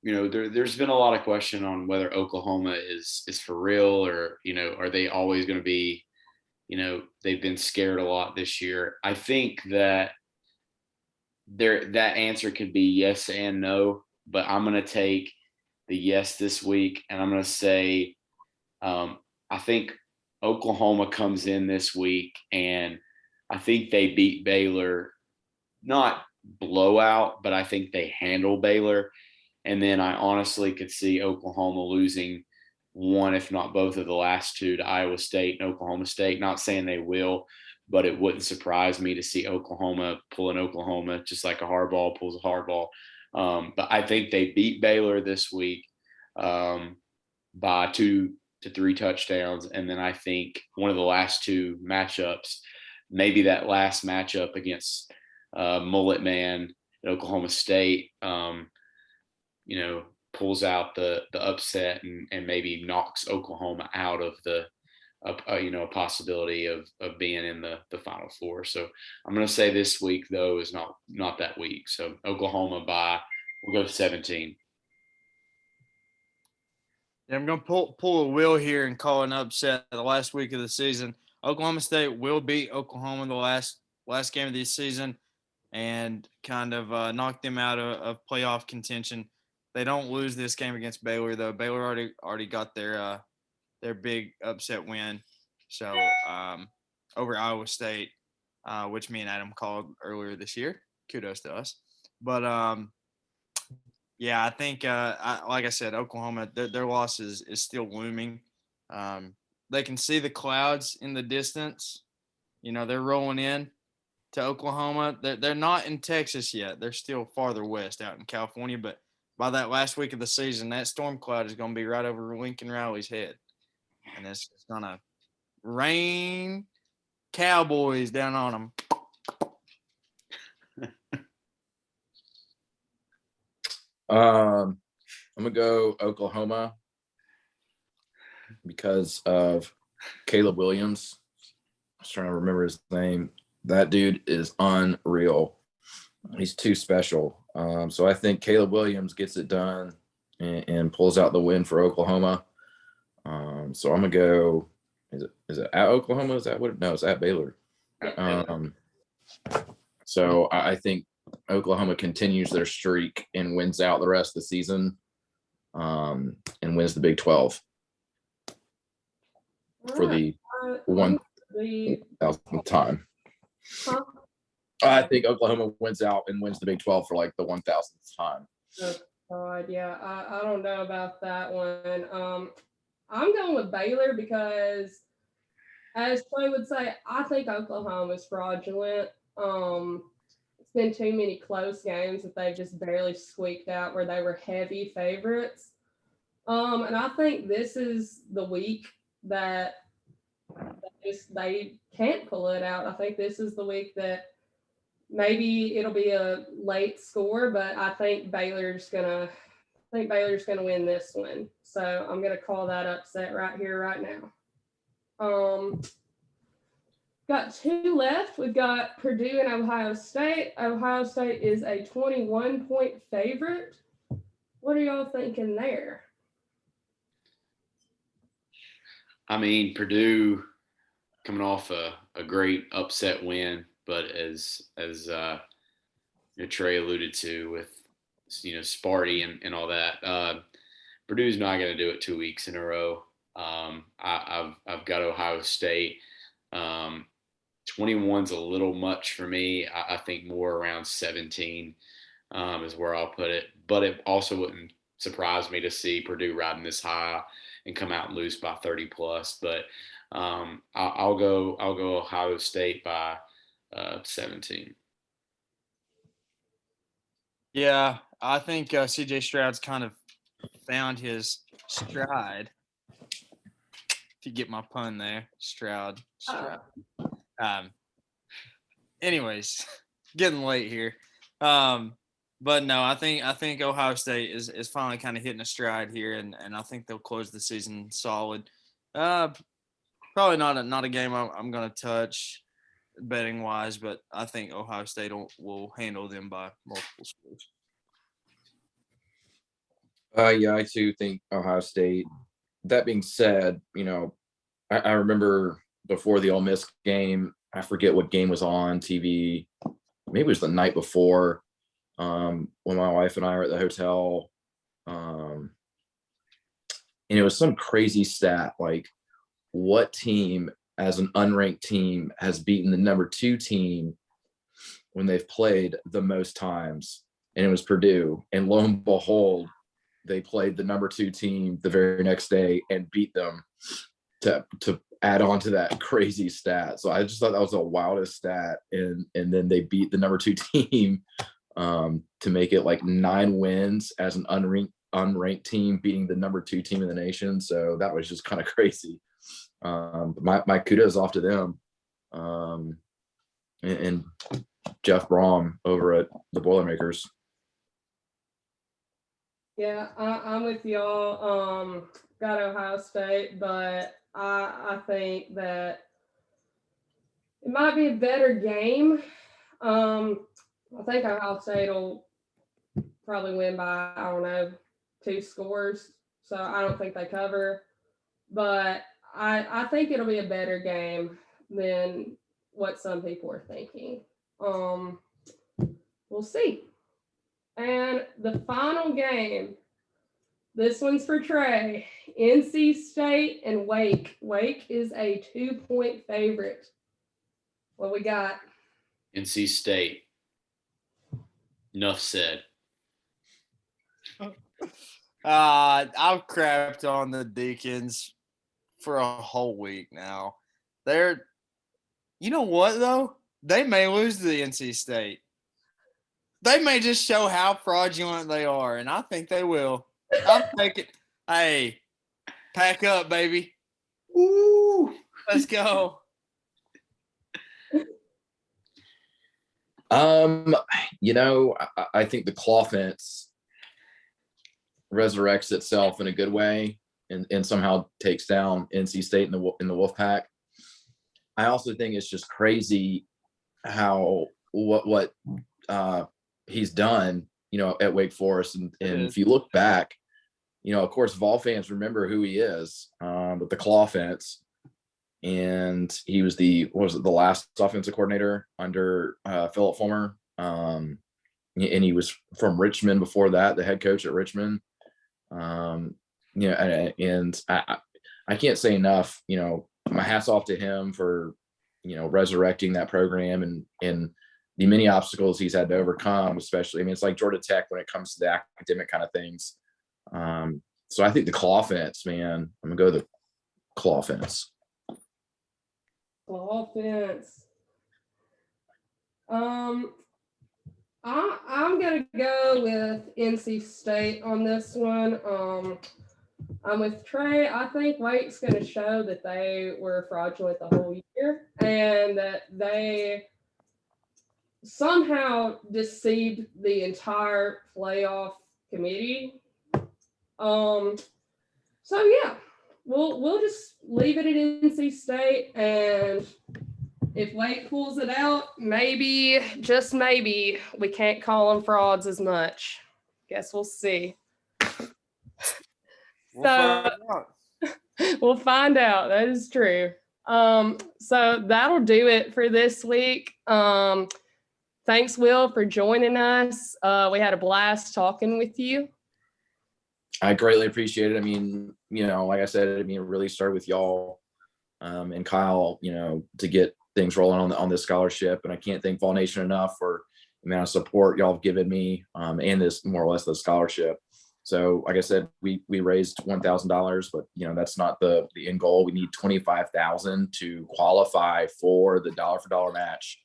There's been a lot of question on whether Oklahoma is for real, or, are they always going to be, they've been scared a lot this year. I think that that answer could be yes and no, but I'm going to take the yes this week. And I'm going to say, I think Oklahoma comes in this week and I think they beat Baylor, not blowout, but I think they handle Baylor. And then I honestly could see Oklahoma losing one, if not both of the last two, to Iowa State and Oklahoma State. Not saying they will, but it wouldn't surprise me to see Oklahoma pull an Oklahoma, just like a hardball pulls a hardball. But I think they beat Baylor this week by 2 to 3 touchdowns. And then I think one of the last two matchups, maybe that last matchup against Mullet Man at Oklahoma State, pulls out the upset and maybe knocks Oklahoma out of a possibility of being in the Final Four. So I'm going to say this week, though, is not that week. So Oklahoma we'll go 17. Yeah, I'm going to pull a wheel here and call an upset the last week of the season. Oklahoma State will beat Oklahoma the last game of the season and kind of knock them out of playoff contention. They don't lose this game against Baylor, though. Baylor already got their big upset win. So over Iowa State, which me and Adam called earlier this year. Kudos to us. But yeah, I think like I said, Oklahoma, their loss is still looming. They can see the clouds in the distance. They're rolling in to Oklahoma. They're not in Texas yet. They're still farther west out in California. But by that last week of the season, that storm cloud is going to be right over Lincoln Riley's head. And it's going to rain Cowboys down on them. I'm going to go Oklahoma because of Caleb Williams. I was trying to remember his name. That dude is unreal. He's too special. So I think Caleb Williams gets it done and pulls out the win for Oklahoma. So I'm going to go, is it at Oklahoma? Is that what? No, it's at Baylor. So I think Oklahoma continues their streak and wins out the rest of the season and wins the Big 12 for the 1,000th time. Huh? I think Oklahoma wins out and wins the Big 12 for like the 1,000th time. Oh, God, yeah. I don't know about that one. I'm going with Baylor because, as Clay would say, I think Oklahoma is fraudulent. It's been too many close games that they've just barely squeaked out where they were heavy favorites. And I think this is the week that they can't pull it out. I think this is the week that maybe it'll be a late score, but I think Baylor's gonna win this one. So I'm gonna call that upset right here, right now. Got two left. We've got Purdue and Ohio State. Ohio State is a 21-point favorite. What are y'all thinking there? I mean, Purdue coming off a great upset win, but as Trey alluded to with Sparty and all that, Purdue's not going to do it 2 weeks in a row. I've got Ohio State. 21's a little much for me. I think more around 17 is where I'll put it. But it also wouldn't surprise me to see Purdue riding this high and come out and lose by 30 plus. But I'll go Ohio State by 17. Yeah, I think CJ Stroud's kind of found his stride. If you get my pun there, Stroud. Anyways, getting late here. But no, I think Ohio State is finally kind of hitting a stride here, and I think they'll close the season solid. Probably not a game I'm going to touch betting wise, but I think Ohio State will handle them by multiple scores. Yeah, I too think Ohio State. That being said, I remember before the Ole Miss game, I forget what game was on TV. Maybe it was the night before, when my wife and I were at the hotel. And it was some crazy stat, like what team as an unranked team has beaten the number 2 team when they've played the most times. And it was Purdue. And lo and behold, they played the number 2 team the very next day and beat them to add on to that crazy stat. So I just thought that was the wildest stat. And then they beat the number 2 team to make it like 9 wins as an unranked team beating the number 2 team in the nation. So that was just kind of crazy. My kudos off to them. And Jeff Brom over at the Boilermakers. Yeah, I'm with y'all. Got Ohio State, but I think that it might be a better game. I think Ohio State will probably win by, I don't know, 2 scores. So I don't think they cover. But I think it'll be a better game than what some people are thinking. We'll see. And the final game, this one's for Trey. NC State and Wake. Wake is a 2-point favorite. What we got? NC State. Enough said. I've crapped on the Deacons for a whole week now. You know what though? They may lose to the NC State. They may just show how fraudulent they are, and I think they will. I'll take it. Hey, pack up, baby. Woo! Let's go. I think the Clawfence resurrects itself in a good way and somehow takes down NC State in the Wolfpack. I also think it's just crazy how what he's done, at Wake Forest. And if you look back, of course, Vol fans remember who he is, with the Clawfence. And he was the last offensive coordinator under Philip Fulmer. And he was from Richmond before that, the head coach at Richmond. And I can't say enough, my hat's off to him for, resurrecting that program and the many obstacles he's had to overcome, especially, it's like Georgia Tech when it comes to the academic kind of things. So I think the Clawfence, man, I'm gonna go the Clawfence. Offense. I'm gonna go with NC State on this one. I'm with Trey. I think Wake's gonna show that they were fraudulent the whole year and that they somehow deceived the entire playoff committee. So yeah. We'll just leave it at NC State, and if Wake pulls it out, maybe, just maybe, we can't call them frauds as much. Guess we'll see. We'll find out. That is true. So that'll do it for this week. Thanks, Will, for joining us. We had a blast talking with you. I greatly appreciate it. Like I said, it really started with y'all and Kyle, to get things rolling on this scholarship. And I can't thank Vol Nation enough for the amount of support y'all have given me and this, more or less, the scholarship. So like I said, we raised $1,000, but that's not the end goal. We need $25,000 to qualify for the dollar for dollar match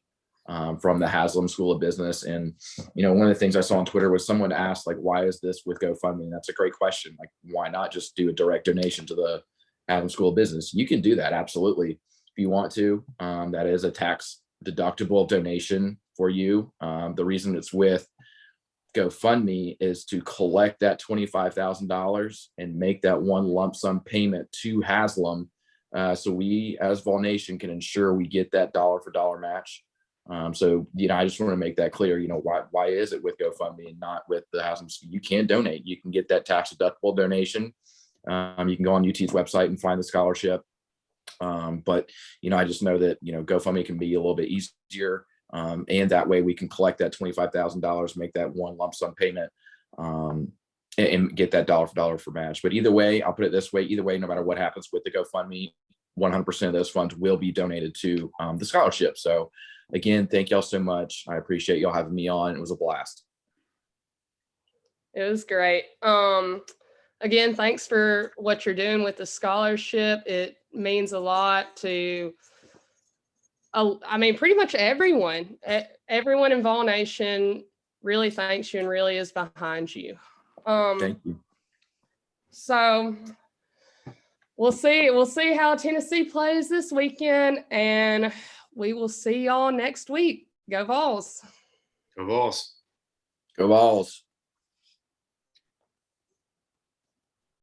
from the Haslam School of Business. And, one of the things I saw on Twitter was someone asked, like, why is this with GoFundMe? And that's a great question. Like, why not just do a direct donation to the Haslam School of Business? You can do that. Absolutely. If you want to, that is a tax deductible donation. for you. The reason it's with GoFundMe is to collect that $25,000 and make that one lump sum payment to Haslam. So we, as Vol Nation, can ensure we get that dollar for dollar match. So, I just want to make that clear. Why is it with GoFundMe and not with the Haslam? You can donate. You can get that tax deductible donation. You can go on UT's website and find the scholarship. But, I just know that, GoFundMe can be a little bit easier. And that way we can collect that $25,000, make that one lump sum payment, and get that dollar for dollar for match. But either way, I'll put it this way, either way, no matter what happens with the GoFundMe, 100% of those funds will be donated to the scholarship. So again, thank y'all so much. I appreciate y'all having me on. It was a blast. It was great. Again, thanks for what you're doing with the scholarship. It means a lot to, pretty much everyone. Everyone in Vol Nation really thanks you and really is behind you. Thank you. So we'll see how Tennessee plays this weekend, and we will see y'all next week. Go Vols. Go Vols. Go Vols.